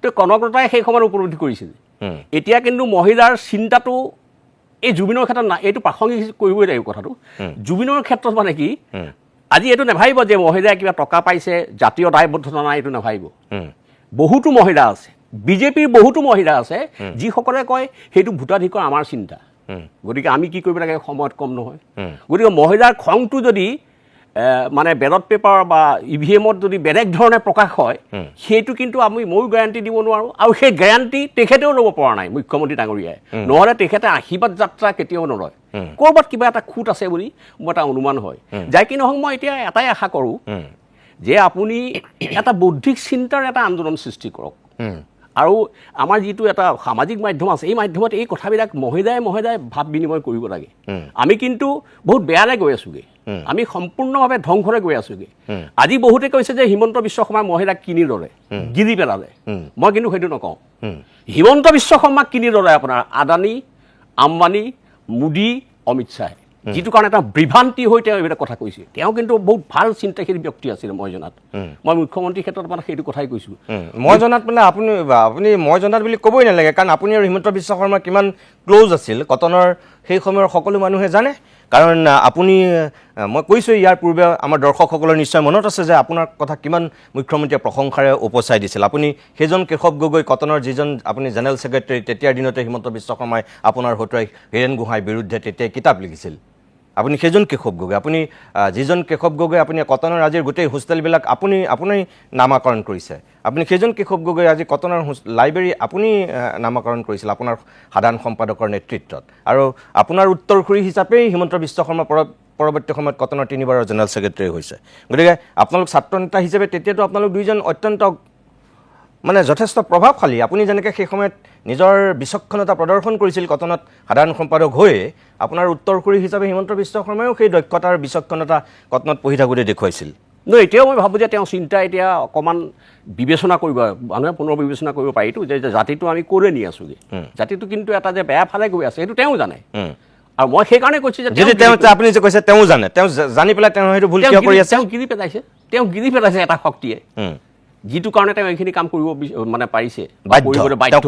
তো কনকলতাই সেই সময়ত উপলব্ধি কৰিছিল। এতিয়া কিন্তু মহিলাৰ চিন্তাটো এই জুবিনৰ ক্ষেত্ৰত নাই। এইটো প্ৰাসংগিক কৰিবই লাগিব কথাটো। জুবিনৰ ক্ষেত্ৰত মানে কি, আজি এইটো নাভাবিব যে মহিলাই কিবা টকা পাইছে, জাতীয় দায়বদ্ধতা নাই, এইটো নাভাবিব। বহুতো মহিলা আছে, বিজেপিৰ বহুতো মহিলা আছে যিসকলে কয় সেইটো ভোটাধিকাৰ আমাৰ চিন্তা। গতিকে আমি কি কৰিব লাগে, সময়ত কম নহয়। গতিকে মহিলাৰ খংটো যদি মানে বেলট পেপাৰ বা EVM-ত যদি বেলেগ ধৰণে প্ৰকাশ হয়, সেইটো কিন্তু ময়ো গেৰাণ্টি দিব নোৱাৰোঁ। আৰু সেই গেৰাণ্টি তেখেতেও ল'ব পৰা নাই মুখ্যমন্ত্ৰী ডাঙৰীয়াই। নহ'লে তেখেতে আশীৰ্বাদ যাত্ৰা কেতিয়াও নলয়। ক'ৰবাত কিবা এটা খুঁত আছে বুলি মোৰ এটা অনুমান হয়। যাই কি নহওক, মই এতিয়া এটাই আশা কৰোঁ যে আপুনি এটা বৌদ্ধিক চিন্তাৰ এটা আন্দোলন সৃষ্টি কৰক। আৰু আমাৰ যিটো এটা সামাজিক মাধ্যম আছে, এই মাধ্যমত এই কথাবিলাক মহিলাই ভাৱ বিনিময় কৰিব লাগে। আমি কিন্তু বহুত বেয়ালৈ গৈ আছোঁগৈ, আমি সম্পূৰ্ণভাৱে ধ্বংসলৈ গৈ আছোঁগৈ। আজি বহুতে কৈছে যে হিমন্ত বিশ্ব শৰ্মাই মহিলাক কিনি ল'লে, গিলি পেলালে। মই কিন্তু সেইটো নকওঁ। হিমন্ত বিশ্ব শৰ্মাক কিনি ল'লে আপোনাৰ আদানী, আম্বানী, মোদী, অমিত শ্বাহে, যিটো কাৰণে এটা বিভ্ৰান্তি হৈ তেওঁ এইবিলাক কথা কৈছে। তেওঁ কিন্তু বহুত ভাল চিন্তাশীল ব্যক্তি আছিল মই জনাত। মই মুখ্যমন্ত্ৰীৰ ক্ষেত্ৰত মানে সেইটো কথাই কৈছোঁ। মই জনাত মানে আপুনি মই জনাত বুলি ক'বই নালাগে, কাৰণ আপুনি আৰু হিমন্ত বিশ্ব শৰ্মা কিমান ক্ল'জ আছিল কটনৰ সেই সময়ৰ সকলো মানুহে জানে। কাৰণ আপুনি মই কৈছোঁ ইয়াৰ পূৰ্বে আমাৰ দৰ্শকসকলৰ নিশ্চয় মনত আছে যে আপোনাৰ কথা কিমান মুখ্যমন্ত্ৰীয়ে প্ৰশংসাৰে উপচাই দিছিল। আপুনি সেইজন কেশৱ গগৈ কটনৰ যিজন আপুনি জেনেৰেল ছেক্ৰেটাৰী তেতিয়াৰ দিনতে হিমন্ত বিশ্ব শৰ্মাই আপোনাৰ হতুৱাই হীৰেণ গোহাঁইৰ বিৰুদ্ধে তেতিয়াই কিতাপ লিখিছিল। আপুনি সেইজন কেশৱ গগৈ, আপুনি যিজন কেশৱ গগৈ আপুনি কটনৰ আজিৰ গোটেই হোষ্টেলবিলাক আপুনি নামাকৰণ কৰিছে। আপুনি সেইজন কেশৱ গগৈ আজি কটনৰ লাইব্ৰেৰী আপুনি নামাকৰণ কৰিছিল আপোনাৰ সাধাৰণ সম্পাদকৰ নেতৃত্বত। আৰু আপোনাৰ উত্তৰসূৰী হিচাপেই হিমন্ত বিশ্ব শৰ্মা পৰৱৰ্তী সময়ত কটনৰ 3বাৰৰ জেনেৰেল ছেক্ৰেটাৰী হৈছে। গতিকে আপোনালোক ছাত্ৰ নেতা হিচাপে তেতিয়াতো আপোনালোক দুইজন অত্যন্ত মানে যথেষ্ট প্ৰভাৱশালী। আপুনি যেনেকৈ সেই সময়ত নিজৰ বিচক্ষণতা প্ৰদৰ্শন কৰিছিল কটনত সাধাৰণ সম্পাদক হৈ, আপোনাৰ উত্তৰসূৰী হিচাপে হিমন্ত বিশ্ব শৰ্মায়ো সেই দক্ষতা আৰু বিচক্ষণতা কটনত পঢ়ি থাকোঁতে দেখুৱাইছিল। এতিয়াও মই ভাবোঁ যে তেওঁ চিন্তা এতিয়া অকণমান বিবেচনা কৰিব, মানুহে পুনৰ বিবেচনা কৰিব পাৰিতো যে জাতিটো আমি ক'লৈ নি আছোঁগৈ, জাতিটো কিন্তু এটা যে বেয়া ফালে গৈ আছে সেইটো তেওঁ জানে। আৰু মই সেইকাৰণে কৈছোঁ যে যদি তেওঁ আপুনি যে কৈছে তেওঁ জানে, তেওঁ জানি পেলাই তেওঁ সেইটো ভুল কিয় কৰি আছে? তেওঁ গিৰি পেলাইছে এটা শক্তিয়ে, যিটো কাৰণে তেওঁ এইখিনি কাম কৰিব মানে পাৰিছে,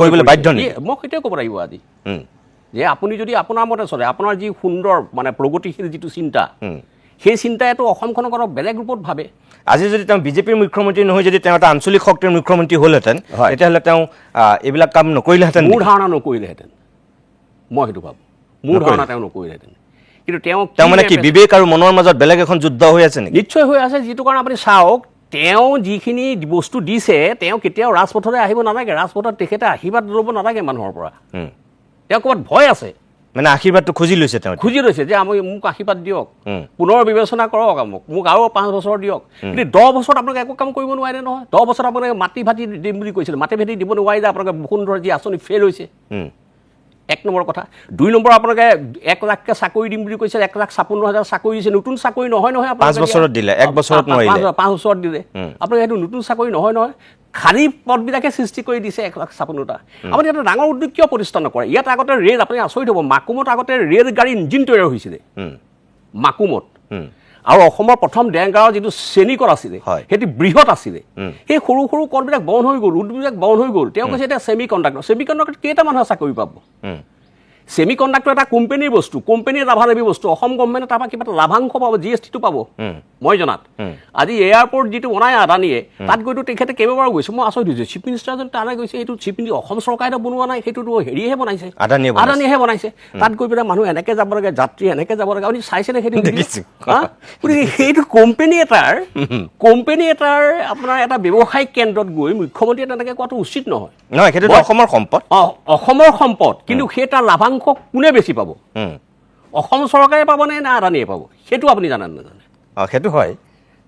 কৰিবলৈ বাধ্য নেকি? মই সেইটোৱে ক'ব লাগিব আজি যে আপুনি যদি আপোনাৰ মতে চলে, আপোনাৰ যি সুন্দৰ মানে প্ৰগতিশীল যিটো চিন্তা, সেই চিন্তাইতো অসমখনক অলপ বেলেগ ৰূপত ভাবে। আজি যদি তেওঁ বিজেপিৰ মুখ্যমন্ত্ৰী নহয়, যদি তেওঁ এটা আঞ্চলিক শক্তিৰ মুখ্যমন্ত্ৰী হ'লহেঁতেন তেতিয়াহ'লে তেওঁ এইবিলাক কাম নকৰিলেহেঁতেন। মোৰ ধাৰণা নকৰিলেহেঁতেন, মই সেইটো ভাবোঁ। মোৰ ধাৰণা তেওঁ নকৰিলেহেঁতেন। কিন্তু তেওঁ মানে কি বিবেক আৰু মনৰ মাজত বেলেগ এখন যুদ্ধ হৈ আছে নেকি? নিশ্চয় হৈ আছে, যিটো কাৰণে আপুনি চাওক তেওঁ যিখিনি বস্তু দিছে, তেওঁ কেতিয়াও ৰাজপথলৈ আহিব নালাগে, ৰাজপথত তেখেতে আশীৰ্বাদ ল'ব নালাগে মানুহৰ পৰা। তেওঁ ক'ৰবাত ভয় আছে, মানে আশীৰ্বাদটো খুজি লৈছে, তেওঁ খুজি লৈছে যে মোক আশীৰ্বাদ দিয়ক, পুনৰ বিবেচনা কৰক, মোক আৰু 5 বছৰ দিয়ক। কিন্তু 10 বছৰত আপোনালোকে একো কাম কৰিব নোৱাৰে নহয়। 10 বছৰত আপোনালোকে মাটি ভাটি দিম বুলি কৈছিল, মাটি ভাটি দিব নোৱাৰিলে আপোনালোকে বসুন্ধৰা যি আঁচনি ফেইল হৈছে, 1 নম্বৰ কথা। 2 নম্বৰ আপোনালোকে 1 লাখকৈ চাকৰি দিম বুলি কৈছে, 1,56,000 চাকৰি দিছে, নতুন চাকৰি নহয় নহয়। 5 বছৰত দিলে, 1 বছৰত নোৱাৰিলে, 5 বছৰত দিলে। আপোনালোকে সেইটো নতুন চাকৰি নহয় নহয়, খালী পদবিলাকে সৃষ্টি কৰি দিছে 1,56,000টা। আপুনি এটা ডাঙৰ উদ্যোগ কিয় প্ৰতিষ্ঠা নকৰে? ইয়াত আগতে ৰেল, আপুনি আচৰিত হ'ব, মাকুমত আগতে ৰেল গাড়ী ইঞ্জিন তৈয়াৰ হৈছিলে মাকুমত। আৰু অসমৰ প্ৰথম ডেৰগাঁৱৰ যিটো চেনিকল আছিলে সেইটো বৃহৎ আছিলে। সেই সৰু সৰু কলবিলাক বন্ধ হৈ গ'ল, উদ্যোগবিলাক বন্ধ হৈ গ'ল। তেওঁ কৈছে এতিয়া ছেমি কণ্ডাক্টৰ কেইটা মানুহে চাকৰি পাব? ছেমি কণ্ডাক্টৰ এটা কোম্পানীৰ বস্তু, কোম্পানীৰ লাভালাভী বস্তু। অসম গভৰ্ণমেণ্টে তাৰপৰা কিবা এটা লাভাংশ পাব, GSTটো পাব। মই জনাত আজি এয়াৰপৰ্ট যিটো বনাই আদানীয়ে, তাত গৈতো তেখেতে কেইবাবাৰো গৈছে। মই আচৰিত হৈছোঁ, চিফ মিনিষ্টাৰজন তালৈ গৈছে। এইটো চিফ মিনিষ্টাৰ অসম চৰকাৰে বনোৱা নাই, সেইটোতো হেৰিয়েহে বনাইছে, আদানীয়েহে বনাইছে। তাত গৈ পেলাই মানুহ এনেকৈ যাব লাগে, যাত্ৰী এনেকৈ যাব লাগে। আপুনি চাইছেনে সেইটো? গতিকে সেইটো কোম্পানী এটাৰ আপোনাৰ এটা ব্যৱসায়িক কেন্দ্ৰত গৈ মুখ্যমন্ত্ৰীয়ে তেনেকৈ কোৱাটো উচিত নহয়। নহয়, সেইটো অসমৰ সম্পদ। অসমৰ সম্পদ, কিন্তু সেই তাৰ লাভাংশ কোনে বেছি পাব? অসম চৰকাৰে পাবনে নে আদানীয়ে পাব? সেইটো আপুনি জানে নাজানে? সেইটো হয়,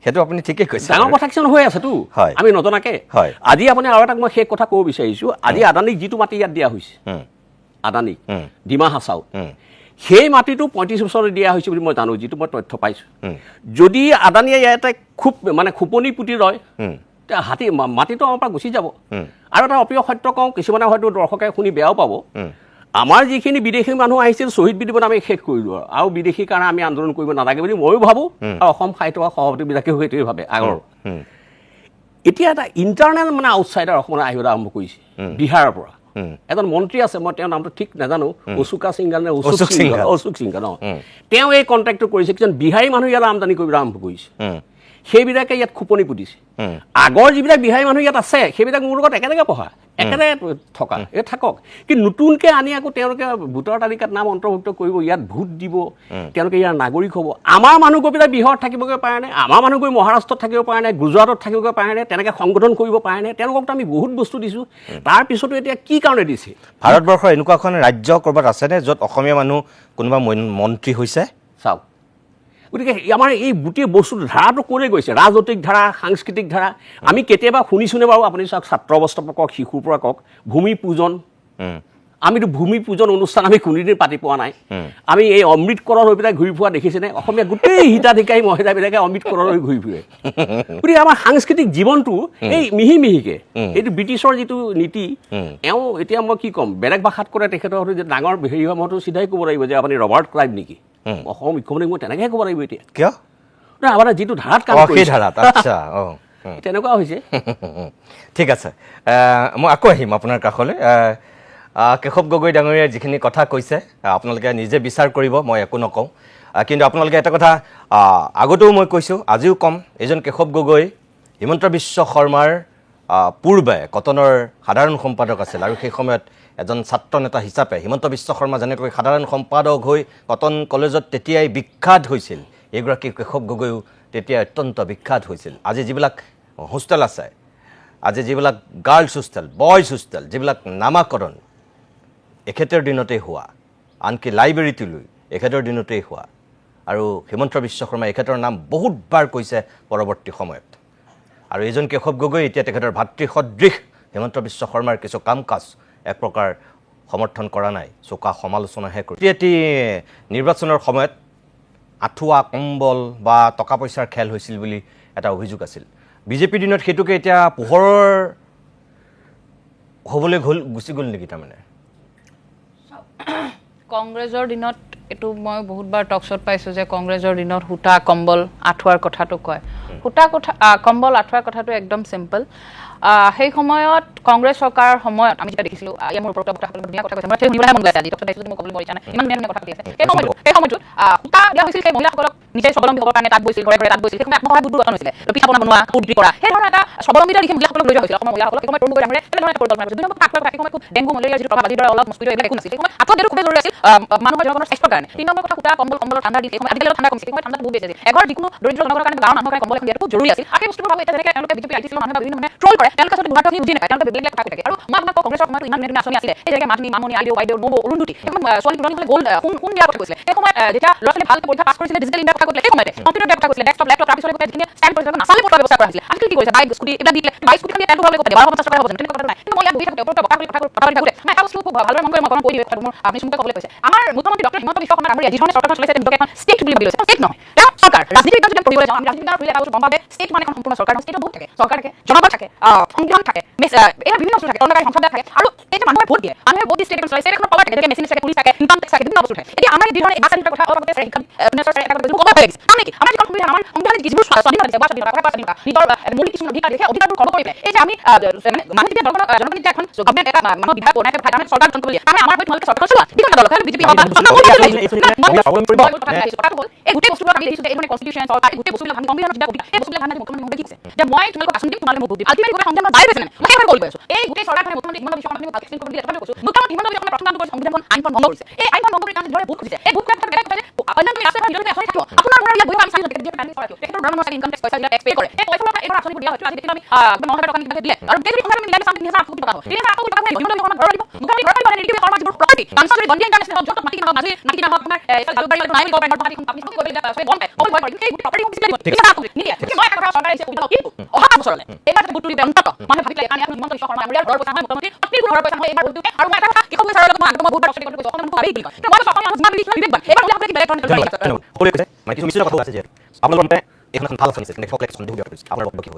সেইটো আপুনি ঠিকেই কৈছে। ডাঙৰ কথা কিছুমান হৈ আছেতো আমি নজনাকে। আজি আপুনি আৰু এটা মই সেই কথা ক'ব বিচাৰিছোঁ, আজি আদানীক যিটো মাটি ইয়াত দিয়া হৈছে, আদানীক ডিমা হাছাওত, সেই মাটিটো 35 বছৰলৈ দিয়া হৈছে বুলি মই জানো, যিটো মই তথ্য পাইছোঁ। যদি আদানীয়ে ইয়াতে খোপনি পুতি ৰয়, মাটিটো আমাৰ পৰা গুচি যাব। আৰু এটা অপ্ৰিয় সত্য কওঁ, কিছুমানে হয়তো দৰ্শকে শুনি বেয়াও পাব, আমাৰ যিখিনি বিদেশী মানুহ আহিছিল শ্বহীদ বিদিবত আমি শেষ কৰিলোঁ, আৰু বিদেশীৰ কাৰণে আমি আন্দোলন কৰিব নালাগে বুলি ময়ো ভাবোঁ, আৰু অসম সাহিত্য সভাপতিবিলাকেও সেইটোৱে ভাবে আগৰ। এতিয়া এটা ইণ্টাৰনেল আউটছাইডাৰ অসমলৈ আহিবলৈ আৰম্ভ কৰিছে বিহাৰৰ পৰা। এজন মন্ত্ৰী আছে, মই তেওঁৰ নামটো ঠিক নাজানো, অশোক সিংঘাল ন, তেওঁ এই কণ্টেক্টটো কৰিছে। কিছুমান বিহাৰী মানুহ ইয়াত আমদানি কৰিবলৈ আৰম্ভ কৰিছে, সেইবিলাকে ইয়াত খোপনি পুতিছে। আগৰ যিবিলাক বিহাৰী মানুহ ইয়াত আছে সেইবিলাক মোৰ লগত একেলগে পঢ়া, একেলগে থকা, এই থাকক। কিন্তু নতুনকৈ আনি আকৌ তেওঁলোকে ভোটাৰ তালিকাত নাম অন্তৰ্ভুক্ত কৰিব, ইয়াত ভোট দিব, তেওঁলোকে ইয়াৰ নাগৰিক হ'ব। আমাৰ মানুহ গৈ পেলাই বিহাৰত থাকিবগৈ পাৰে নে? আমাৰ মানুহ গৈ মহাৰাষ্ট্ৰত থাকিব পাৰে নে? গুজৰাটত থাকিবগৈ পাৰে নে? তেনেকৈ সংগঠন কৰিব পাৰে নে? তেওঁলোককতো আমি বহুত বস্তু দিছোঁ, তাৰপিছতো এতিয়া কি কাৰণে দিছে? ভাৰতবৰ্ষৰ এনেকুৱা এখন ৰাজ্য ক'ৰবাত আছেনে য'ত অসমীয়া মানুহ কোনোবা মন্ত্ৰী হৈছে? চাওক, গতিকে আমাৰ এই গোটেই বস্তু ধাৰাটো ক'লৈ গৈছে? ৰাজনৈতিক ধাৰা, সাংস্কৃতিক ধাৰা। আমি কেতিয়াবা শুনিছোঁনে বাৰু? আপুনি চাওক, ছাত্ৰ অৱস্থাৰ পৰা কওক, শিশুৰ পৰা কওক, ভূমি পূজন। আমিতো ভূমি পূজন অনুষ্ঠান আমি কোনোদিন পাতি পোৱা নাই। আমি এই অমৃত কৰৰ হৈ পেলাই ঘূৰি ফুৰা দেখিছেনে? অসমীয়া গোটেই হিতাধিকাৰী মহিলাবিলাকে অমৃত কৰৰ হৈ ঘূৰি ফুৰে। গতিকে আমাৰ সাংস্কৃতিক জীৱনটো এই মিহিকে, এইটো ব্ৰিটিছৰ যিটো নীতি, এতিয়া মই কি ক'ম, বেলেগ ভাষাত কৰে তেখেতৰ হয়তো যে ডাঙৰ হেৰি হয়, মইতো চিধাই ক'ব লাগিব যে আপুনি ৰবাৰ্ট ক্লাইভ নেকি? অসম মুখ্যমন্ত্ৰী মই তেনেকৈ ক'ব লাগিব এতিয়া। কিয়? আমাৰ যিটো ধাৰাত কাম কৰিছে তেনেকুৱা হৈছে। ঠিক আছে, মই আকৌ আহিম আপোনাৰ কাষলৈ। কেশৱ গগৈ ডাঙৰীয়াই যিখিনি কথা কৈছে আপোনালোকে নিজে বিচাৰ কৰিব, মই একো নকওঁ। কিন্তু আপোনালোকে এটা কথা আগতেও মই কৈছোঁ, আজিও ক'ম, এজন কেশৱ গগৈ হিমন্ত বিশ্ব শৰ্মাৰ পূৰ্বে কটনৰ সাধাৰণ সম্পাদক আছিল আৰু সেই সময়ত এজন ছাত্ৰ নেতা হিচাপে হিমন্ত বিশ্ব শৰ্মা যেনেকৈ সাধাৰণ সম্পাদক হৈ কটন কলেজত তেতিয়াই বিখ্যাত হৈছিল, এইগৰাকী কেশৱ গগৈও তেতিয়া অত্যন্ত বিখ্যাত হৈছিল। আজি যিবিলাক হোষ্টেল আছে, আজি যিবিলাক গাৰ্লছ হোষ্টেল, বয়জ হোষ্টেল, যিবিলাক নামাকৰণ এখেতৰ দিনতেই হোৱা, আনকি লাইব্ৰেৰীটোলৈ এখেতৰ দিনতেই হোৱা। আৰু হিমন্ত বিশ্ব শৰ্মাই এখেতৰ নাম বহুতবাৰ কৈছে পৰৱৰ্তী সময়ত। আৰু এইজন কেশৱ গগৈ এতিয়া তেখেতৰ ভাতৃ সদৃশ হিমন্ত বিশ্ব শৰ্মাৰ কিছু কাম কাজ এক প্ৰকাৰ সমৰ্থন কৰা নাই, চোকা সমালোচনাহে কৰে। এটি নিৰ্বাচনৰ সময়ত আঁঠুৱা কম্বল বা টকা পইচাৰ খেল হৈছিল বুলি এটা অভিযোগ আছিল। বিজেপিৰ দিনত সেইটোকে এতিয়া পোহৰৰ হ'বলৈ গুচি গ'ল নেকি? তাৰমানে কংগ্ৰেছৰ দিনত এইটো মই বহুতবাৰ টক শ্ব'ত পাইছোঁ যে কংগ্ৰেছৰ দিনত সূতা কম্বল আঁঠুৱাৰ কথাটো কয়। সূতা কম্বল আঁঠুৱাৰ কথাটো একদম চিম্পল। সেই সময়ত কংগ্ৰেছ চৰকাৰৰ সময়ত আমি যেতিয়া দেখিছিলোঁ, মোৰ ওপৰত ধুনীয়া কথা কৈছে, মই শুনিবলৈহে মন গৈ আছে, আজি টক শ্ব'ত মই ক'বলৈ মন ইচ্ছা নাই, ইমান ধুনীয়া কথা পাতি আছে। সেই সময়টোত সূতা দিয়া হৈছিল সেই মহিলাসকলক নিজে স্বাৱলম্বী হ'বৰ কাৰণে, তাত বৈছিল, ঘৰে ঘৰে তাত বৈছিল। সেই সময়ত আত্মসহায়ক গোটবোৰ গঠন হৈছিলে, পিঠা পনা বনোৱা, কাপোৰ বিক্ৰী কৰা, সেই ধৰণৰ এটা স্বাৱলম্বিতা দিশে মহিলাসকলক লৈ যোৱা হৈছিল। অসমৰ মহিলাসকলক সেই সময়ত তৰুণ গগৈ ডাঙৰীয়াই তেনেধৰণে এটা পৰিকল্পনা কৰিছিল। 2 নম্বৰ আঁঠুৱাৰ কথা, সেই সময়ত খুব ডেংগু মেলেৰিয়া যিটো প্ৰভাৱ, যিদৰে অলপ মস্কিটো এইবিলাক একো নাছিল, সেই সময়ত আঁঠুৱা দিয়াটো খুবেই জৰুৰী আছিল মানুহৰ জনগণৰ স্বাস্থ্যৰ কাৰণে। 3 নম্বৰ কথা, সূতা কম্বলৰ ঠাণ্ডা দিন, সেই সময়ত আজিকালি ঠাণ্ডা কমিছে, সেই সময়ত ঠাণ্ডাটো বহুত বেছি আছিল। এঘৰ যিকোনো দৰিদ্ৰ জনগণৰ কাৰণে, গাঁৱৰ মানুহৰ কাৰণে কম্বল এখন দিয়াটো খুব জৰুৰী আছিল। আৰু সেই বস্তুবোৰ ভাবে এতিয়া যেনেকৈ তেওঁলোকে বিজেপি আইটি মানুহে বিভিন্ন ধৰণে ট্ৰল কৰে, তেওঁলোকে আচলতে গুণাৰ্থখিনি বুজি নাপায়, তেওঁলোকে বেলেগ কথা কৈ থাকে। আৰু মই আপোনাক কংগ্ৰেছৰ সময়ত ইমান ধুনীয়া আঁচনি আছিলে, এই যেনেকৈ মাধুৰী, মামনি, আইদেউ, বাইদেউ, নবৌ, অৰুন্ধতী, সেই সময়ত ছোৱালী তুলনি হ'লে গ'ল্ড সোণ দিয়াৰ কথা কৈছিলে। সেই সময়ত যেতিয়া ল'ৰা ছোৱালী ভালকৈ পৰীক্ষা পাছ কৰিছিলে, ডিজিটেল ইণ্ডিয়াৰ কথা কৈছিলে, সেই সময়তে কম্পিউটাৰ দিয়াৰ কথা কৈছিলে, ডেস্কটপ, লেপটপ, তাৰপিছত যিখিনি ষ্টেণ্ড কৰিছিলে, নাচালে পঢ়াৰ ব্যৱস্থা কৰা হৈছিলে। আজিকালি কি কৰিছে, বাইক স্কুটি এইবিলাক দি দিলে, বাইক স্কুটিখন দিয়ে তেলটো ভৰাবলৈ ক'ব, 1250 টকা হ'ব যেন, তেনেকুৱা কথা নাই। কিন্তু মই ইয়াত বহি থাকোঁতে ওপৰত কথা পাতি থাকোঁতে মই এটা বস্তু খুব ভালদৰে মন কৰি মই অকণমান কৈ দিওঁ, কথাটো মোৰ আপুনি চমুকৈ ক'বলৈ কৈছে। আমাৰ মুখ্যমন্ত্ৰী ডক্টৰ হিমন্ত বিশ্ব শৰ্মা ডাঙৰীয়া যিধৰণে চৰকাৰখন চলাইছে, তেওঁলোকে এখন ষ্টেট বুলি ভাবি লৈছে, ষ্টেট নহয়, তেওঁ চৰকাৰ। ৰাজনীতি বিজ্ঞান যদি পঢ়িবলৈ যাওঁ, আমি ৰাজনীতি বিজ্ঞান পঢ়িলে এটা বস্তু গম পাওঁ যে ষ্টেট মানে এখন সম্পূৰ্ণ চৰকাৰ নহয়, ষ্টেটত বহুত থাকে, চৰকাৰ থাকে, জনগণ থাকে, সংবিধান থাকে, এয়া বিভিন্ন বস্তু থাকে, তদন্তকাৰী সংসদ থাকে, আৰু এই যে মানুহে ভোট দিয়ে, মানুহে ভোট দি ষ্টেট এখন চলাইছে, ষ্টেট এখনৰ পাৱাৰ থাকে, যেনেকৈ মেচিন থাকে, পুলিচ থাকে, ইনকাম টেক্স থাকে, বিভিন্ন বস্তু থাকে। এতিয়া আমাৰ এই ধৰণে বাছ চাৰ্টিফিকেটৰ কথা অলপ আগতে শিক্ষা ক'ব লাগিছে, কাৰণ নেকি আমাৰ যিখন সংবিধান, আমাৰ সংবিধানে যিবোৰ স্বাধীনতা দিছে, বা স্বাধীনতা নিজৰ মৌলিক কিছুমান অধিকাৰ দিছে, সেই অধিকাৰবোৰ খৰ্ব কৰি পেলাই এই যে আমি মানে যেতিয়া জনগণ যেতিয়া এখন গভৰ্ণমেণ্ট এটা মানুহৰ বিধায়ক বনাই পেলাই তাৰমানে চৰকাৰ গঠন কৰিব দিয়ে, আমাৰ হৈ তোমালোকে চৰকাৰ চলোৱা, যিখন দল হয় বিজেপি হওক বা এই গোটেই বস্তুবোৰ আমি দেখিছোঁ যে এই মানে কনষ্টিটিউশ্যন চৰকাৰ এই গোটেই বস্তুবিলাক আমি সংবিধানৰ যিবিলাক অধিকাৰ, এই বস্তুবিলাক ভাঙি মুখ্যমন্ত্ৰী কি কৈছে যে মই তোমালোকক আঁচনি দিম, তোমালোকে মোক ভোট দিবা, আল্টিমেটলি গোটেই সংবিধানৰ বাইৰে গৈছে, মই সেইকাৰণে কৈ আছোঁ এই গোটেই চৰকাৰখনে মুখ্যমন্ত্ৰী হিমন্ত বিশ্ব শৰ্মাক ভালকৈ এক্সপ্লেইন কৰিব দিলে, তথাপিও কৈছোঁ মুখ্যমন্ত্ৰী হিমন্ত বিশ্ব শৰ্মাই প্ৰথম কামটো কৰিছে সংবিধানখন আইনখন ভংগ কৰিছে। এই আইনখন ভংগ কৰি কাৰণে যিদৰে ভোট খুজিছে, এই ভোট খোৱাৰ ক্ষেত্ৰত বেলেগ কথা যে অন্যান্য ৰাষ্ট্ৰীয় ভিতৰতে আঁচনি থাকিব, আপোনাৰ মোৰ ইয়াত বহিব আমি চাই তেখেতৰ ধৰণৰ ইনকাম টেক্স পইচা টেক্স পে কৰে, এই পইচাবোৰ এইবাৰ আঁচনিবোৰ দিয়া হয়তো আজি দেখিলোঁ আমি 9,000 টকা কিমানকৈ দিলে, আৰু গোটেই সংখ্যা আমি মিলাই 3,800 কোটি টকা হ'ব, 3,800 কোটি টকা হিমন্ত বিশ্ব শৰ্মাক ঘৰৰ দিব, মুখ্যমন্ত্ৰী ঘৰৰ দিব, নীতি শৰ্মাৰ যিবোৰ প্ৰপাৰ্টি কাঞ্চন যদি বন্দী ইণ্টাৰনেশ্যনেল য'ত মাটি কিনা হওক, মাজুলী মাটি কিনা হওক, আপোনাৰ জালুকবাৰী নাই বুলি ক'ব পাৰে, আপুনি কৰিব লাগে চবে গম পায়, মই ভয় কৰিম সেই প্ৰপাৰ্টি মোক দিব, নিদিয়ে। মই এটা কথা চৰকাৰে দিছে সুবিধা কিন্তু অহা 5 বছৰলৈ এইবাৰ ভোট তুলিব অন্তত মানুহে ভাবিলে কাৰণ এখন হিমন্ত বিশ্ব শৰ্মা আমাৰ ঘৰৰ পইচা হয়, মুখ্যমন্ত্ৰী প্ৰতিটো ঘৰৰ পইচা হয়, এইবাৰ ভোট দিওঁ। আৰু মই এটা কথা কেশৱ গগৈ ছাৰৰ লগত মই আগতে বহুত প্ৰশ্ন কৰিছোঁ, অসমত ভাবি বুলি কয়, মই অসমীয়া যিমান বিবেক এইবাৰ মহিলাসকলে কি বেলেগ ধৰণে মানে কিছু মিশ্ৰিত কথা আছে যিহেতু আপোনালোকৰ মতে এইখন এখন ভাল আঁচনি আছে, কিন্তু সকলোকে সন্দেহ ব্যক্ত কৰিছে, আপোনাৰ বক্তব্য কি হ'ব?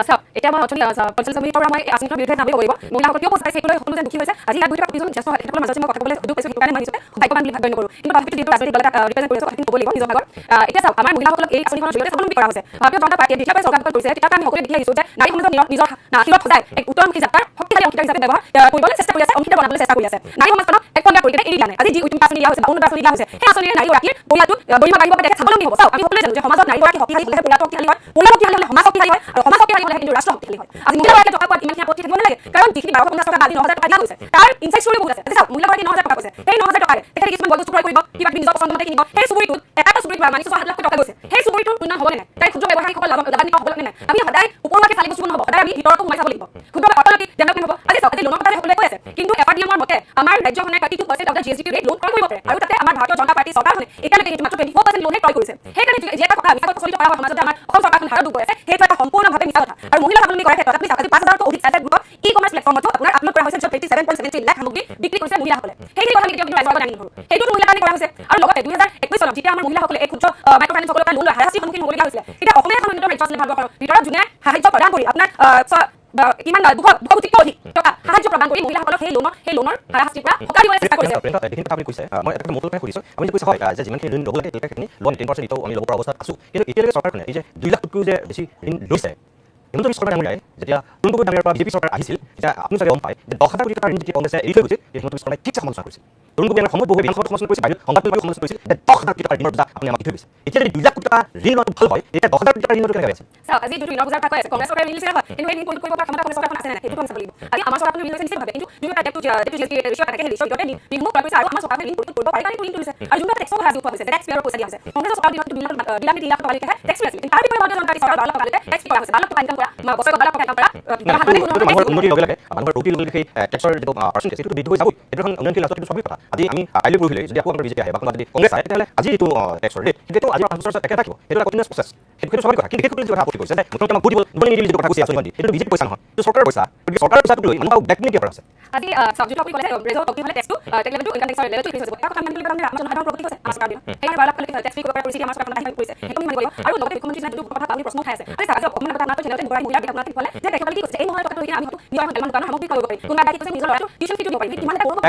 চাওক এতিয়া মই অথনি 45 মিনিটৰ পৰা মই এই আঁচনিখনৰ বিৰুদ্ধে নামিব লাগিব, মহিলাসকল কিয় পচাইছে সেইটোলৈ সকলো যেন দুখী হৈছে। আজি ইয়াত বহি থকা প্ৰতিজন জ্যেষ্ঠ তেখেতসকলৰ মাজত মই কথা ক'বলৈ সুযোগ পাইছোঁ, সেইটো কাৰণে মই নিজকে ভাগ্যৱান বুলি ভাবিব কৰোঁ। কিন্তু তথাপিতো যিটো ৰাজনৈতিক দল এটা ৰিপ্ৰেজেণ্ট কৰি আছোঁ, সেইখিনি ক'ব লাগিব নিজৰ ভাগত। এতিয়া চাওক আমাৰ মহিলাসকলক এই আঁচনিখনৰ জৰিয়তে স্বাৱলম্বী কৰা হৈছে। ভাৰতীয় জনতা পাৰ্টীয়ে যেতিয়াৰ পৰা চৰকাৰ গঠন কৰিছে তেতিয়াৰ পৰা আমি সকলোৱে দেখি আহিছোঁ যে নাৰী সমাজৰ নিজৰ শিৰত সদায় এক উত্তৰমুখী যাত্ৰাৰ শক্তিশালী অংশীদাৰ হিচাপে ব্যৱহাৰ কৰিবলৈ চেষ্টা কৰি আছে, অংশীদাৰ বনাবলৈ চেষ্টা কৰি আছে। নাৰী সমাজখনক এক পৰ্যায়ত কৰি এৰি দিয়া নাই। আজি যি উদ্যম আঁচনি দিয়া হৈছে বা উন্নত আঁচনি দিয়া হৈছে, সেই আঁচনিৰে নাৰীগৰাকীৰ পৰিয়ালটো গৰিমা বাঢ়িব বা তেখেত স্বাৱলম্বী হ'ব। চাওক আমি সকলোৱে জানো যে সমাজত নাৰীগৰাকী শক্তিশালী হ'লেহে পৰিয়াল শক্তিশালী হয়, পৰিয়াল শক্তিশালী হ'লে সমাজ শক্তিশালী হয়, আৰু সমাজ শক্তিশালী হ'লে কিন্তু ৰাষ্ট্ৰ শক্তিশালী হয়। আজি মহিলাগৰাকীয়ে টকা পোৱাত ইমানখিনি আপত্তি থাকিব নালাগে, কাৰণ যিখিনি 1250 টকা বালি 9,000 টকা দিয়া হৈছে তাৰ ইনচাইড ষ্টৰি বহুত আছে। চাওক মহিলাগৰাকী 9,000 টকা কৈছে, সেই 9,000 টকাৰে তেখেতে কিছুমান বস্তু ক্ৰয় কৰিব, কিবা নিজৰ পছন্দ মতে কিনিব, সেই চুবুৰীটোত এটা চুবুৰীত মানিছো 7 লাখ টকা গৈছে, সেই চুবুৰীটোৰ উন্নয়ন হ'বনে নাই, তাই ক্ষুদ্ৰ ব্যৱসায়ীসকল লাভান্বিত হ'বনে নাই। আমি সদায় ওপৰলৈকে চালি বস্তুবোৰ নহ'ব, সদায় আমি ভিতৰতো সোমাই চাব লাগিব, ক্ষুদ্ৰ অৰ্থনৈতিক ডেভেলপমেণ্ট হ'ব। আজি চাওক লোনৰ কথা সকলোৱে কৈ আছে, কিন্তু এফআৰডিএমৰ মতে আমাৰ ৰাজ্যখনে 32% অফ দ্য জিএছডি ৰেট লোন ক্ৰয় কৰিব পাৰে, আৰু তাতে আমাৰ ভাৰতীয় জনতা পাৰ্টি চৰকাৰখনে এতিয়ালৈকে সেইটো মাত্ৰ 24% লোনে ক্ৰয় কৰিছে। সেইকাৰণে যি এটা কথা মিছাকৈ প্ৰচলিত কৰা হয় সমাজতে আমাৰ অসম চৰকাৰখন ধাৰত ডুব গৈ আছে, সেইটো এটা সম্পূৰ্ণভাৱে মিছা কথা। আৰু মহিলা স্বাৱলম্বী কৰাৰ ক্ষেত্ৰত আপুনি চাওক আজি 5,000তকৈ অধিক চেল্ফ হেল্প গ্ৰুপত ই-কমাৰ্চ প্লেটফৰ্মতো আপোনাৰ আপলোড কৰা হৈছে, য'ত 27.70 লাখ সামগ্ৰী বিক্ৰী কৰিছে মহিলাসকলে। সেইখিনি কথা আমি কেতিয়াও কিন্তু ৰাইজৰ আগত দাঙি নধৰোঁ, সেইটোতো মহিলাৰ কাৰণে কৰা হৈছে। আৰু লগতে 2021 চনত যেতিয়া আমাৰ মহিলাসকলে এই ক্ষুদ্ৰ মাইক্ৰ ফাইনেন্সসকলৰ পৰা লোন লৈ হাৰাশাস্তিৰ সন্মুখীন হ'বলগীয়া হৈছিলে, তেতিয়া অসমে এখন উন্নত ৰাজ্য আছিলে ভাৰতবৰ্ষৰ ভিতৰত যোনে সাহায্য প্ৰদান কৰি আপোনাৰ কিমান 200 কোটিতকৈ অধিক টকা সাহায্য প্ৰদান কৰি মহিলাসকলক সেই লোনৰ হাৰাশাস্তিৰ পৰা সকাহ দিবলৈ চেষ্টা কৰিছে। এইখিনি কথা আপুনি কৈছে, মই এটা মূল কথা সুধিছোঁ, আপুনি কৈছে হয় যে যিমানখিনি ঋণ ল'ব লাগে সেইখিনি লোন 10% এতিয়াও আমি ল'ব পৰা অৱস্থাত আছোঁ, কিন্তু এতিয়ালৈকে চৰকাৰখনে এই যে 2 লাখতকৈও যে বেছি ঋণ লৈছে, হিমন্ত বিশ্ব শৰ্মা ডাঙৰীয়াই যেতিয়া তৰুণ গগৈ ডাঙৰীয়াৰ পৰা বিজেপি চৰকাৰ আহিছিল, তেতিয়া আপুনি চাগে গম পায় যে 10,000 কোটি টকাৰ ঋণ যেতিয়া কংগ্ৰেছে এৰি থৈ গৈছিল, হিমন্ত বিশ্ব শৰ্মাই ঠিকছে সমালোচনা কৰিছিল। তৰুণ গগৈ আমাৰ সময়ত বহু বিধানসভাত সমালোচনা কৰিছে, বাহিৰত সংবাদ মাধ্যমত সমালোচনা কৰিছে যে 10,000 কোটি টকাৰ ঋণৰ বোজা আপুনি আমাক দি থৈ গৈছে। এতিয়া যদি 2 লাখ কোটি টকা ঋণ লোৱাটো ভাল হয়, তেতিয়া 10,000 কোটি টকাৰ ঋণটো কেনেকৈ আছে? চাওক, আজি যিটো ঋণৰ বোজাৰ কথা কৈ আছে, কংগ্ৰেছ চৰকাৰে ঋণ লৈছিলে হয়, কিন্তু সেই ঋণ পৰিশোধ কৰিব পৰা ক্ষমতা কংগ্ৰেছ চৰকাৰখন আছে নে নাই সেইটো আমি চাব লাগিব। আজি আমাৰ চৰকাৰখনে ঋণ লৈছে নিশ্চিতভাৱে, কিন্তু যোনটো এটা GST ৰেচিঅ' থাকে, সেই ৰেচিঅ'ৰ ভিতৰতে ঋণসমূহ প্ৰয়োগ কৰিছে আৰু আমাৰ চৰকাৰখনে ঋণ পৰিশোধ কৰিব পাৰে কাৰণে ঋণ লৈছে। আৰু যোনটো টেক্সৰ কথা আজি উঠোৱা হৈছে, টেক্স পেয়াৰৰ পইচা দিয়া হৈছে, কংগ্ৰেছৰ চৰকাৰৰ দিনত 2 লাখ 3 লাখ টকালৈকেহে টেক্স ফ্ৰী আছিল, তাৰ বিপৰীতে ভাৰতীয় জনতা পাৰ্টি চৰকাৰৰ 12 লাখ টকালৈকে টেক্স কৰা হৈছে। 12 লাখ টকা ইনকাম কৰা, বছৰেকত 12 লাখ টকা ইনকাম কৰা মানুহৰ উন্নতিৰ লগে লগে মানুহৰ প্ৰগতিৰ লগে লগে সেই টেক্সৰ যিটো পাৰ্চেণ্টেজ সেইটো বৃদ্ধি হৈ যাবই। এইটো এখন উন্নয়নশীল ৰাষ্ট্ৰৰ স্বাভাৱিক কথা। আজি আমি কাইলৈ পৰহিলৈ যদি আকৌ আমাৰ বিজেপি আহে বা কোনোবা যদি কংগ্ৰেছ আহে, তেতিয়াহ'লে আজি যিটো টেক্সৰ ৰেট সেইটো আজি 5 বছৰৰ একে থাকিব। সেইটো এটা কণ্টিনিউৱাছ প্ৰচেছ, সেইটো স্বাভাৱিক কথা। কিন্তু সেইটো কথা আপত্তি কৰিছে যে মুখ্যমন্ত্ৰী আমাক ভোট দিব নিদিলে যিটো কথা কৈছে আচলতে সেইটো বিজেপি পইচা নহয়, এইটো চৰকাৰৰ পইচা। গতিকে চৰকাৰৰ পইচাটো লৈ মানুহক ব্লেকমেইল কিয় কৰা হৈছে? আজি চাবজেক্ট আপুনি ক'লে ৰেজৰ টকি হ'লে টেক্সটো লেভেলটো ইনকাম টেক্সৰ লেভেলটো ইনক্ৰিজ হৈ যাব। তাৰ কথা মানি ল'ব আমাৰ জনসাধাৰণৰ প্ৰগতি হৈছে আমাৰ চৰকাৰ দিনত। সেইকাৰণে 12 লাখ টকালৈকে টেক্স ফ্ৰী কৰিব পৰা পৰিস্থিতি আমাৰ চৰকাৰখনে আহি কৰিছে, সেইটো আমি মানিব লাগিব। আৰু লগতে মুখ্যমন্ত্ৰী যিটো কথা আপুনি প্ৰশ্ন উঠাই আছে, আজি অকণমান আগতে আমাৰ চেনেলতে দুগৰাকী মহিলাৰ বিজ্ঞাপন ক'লে যে তেখেতসকলে কি কৈছে, এই মহিলাৰ কথাটো লৈ কিনে আমি নিজৰ এখন দোকানৰ সামগ্ৰী কৰিব পাৰিম। কোনোবা এগৰাকী কৈছে নিজৰ ল'ৰাটো টিউশ্যন ফিটো দিব পাৰিম, কিমান এটা গৌৰৱ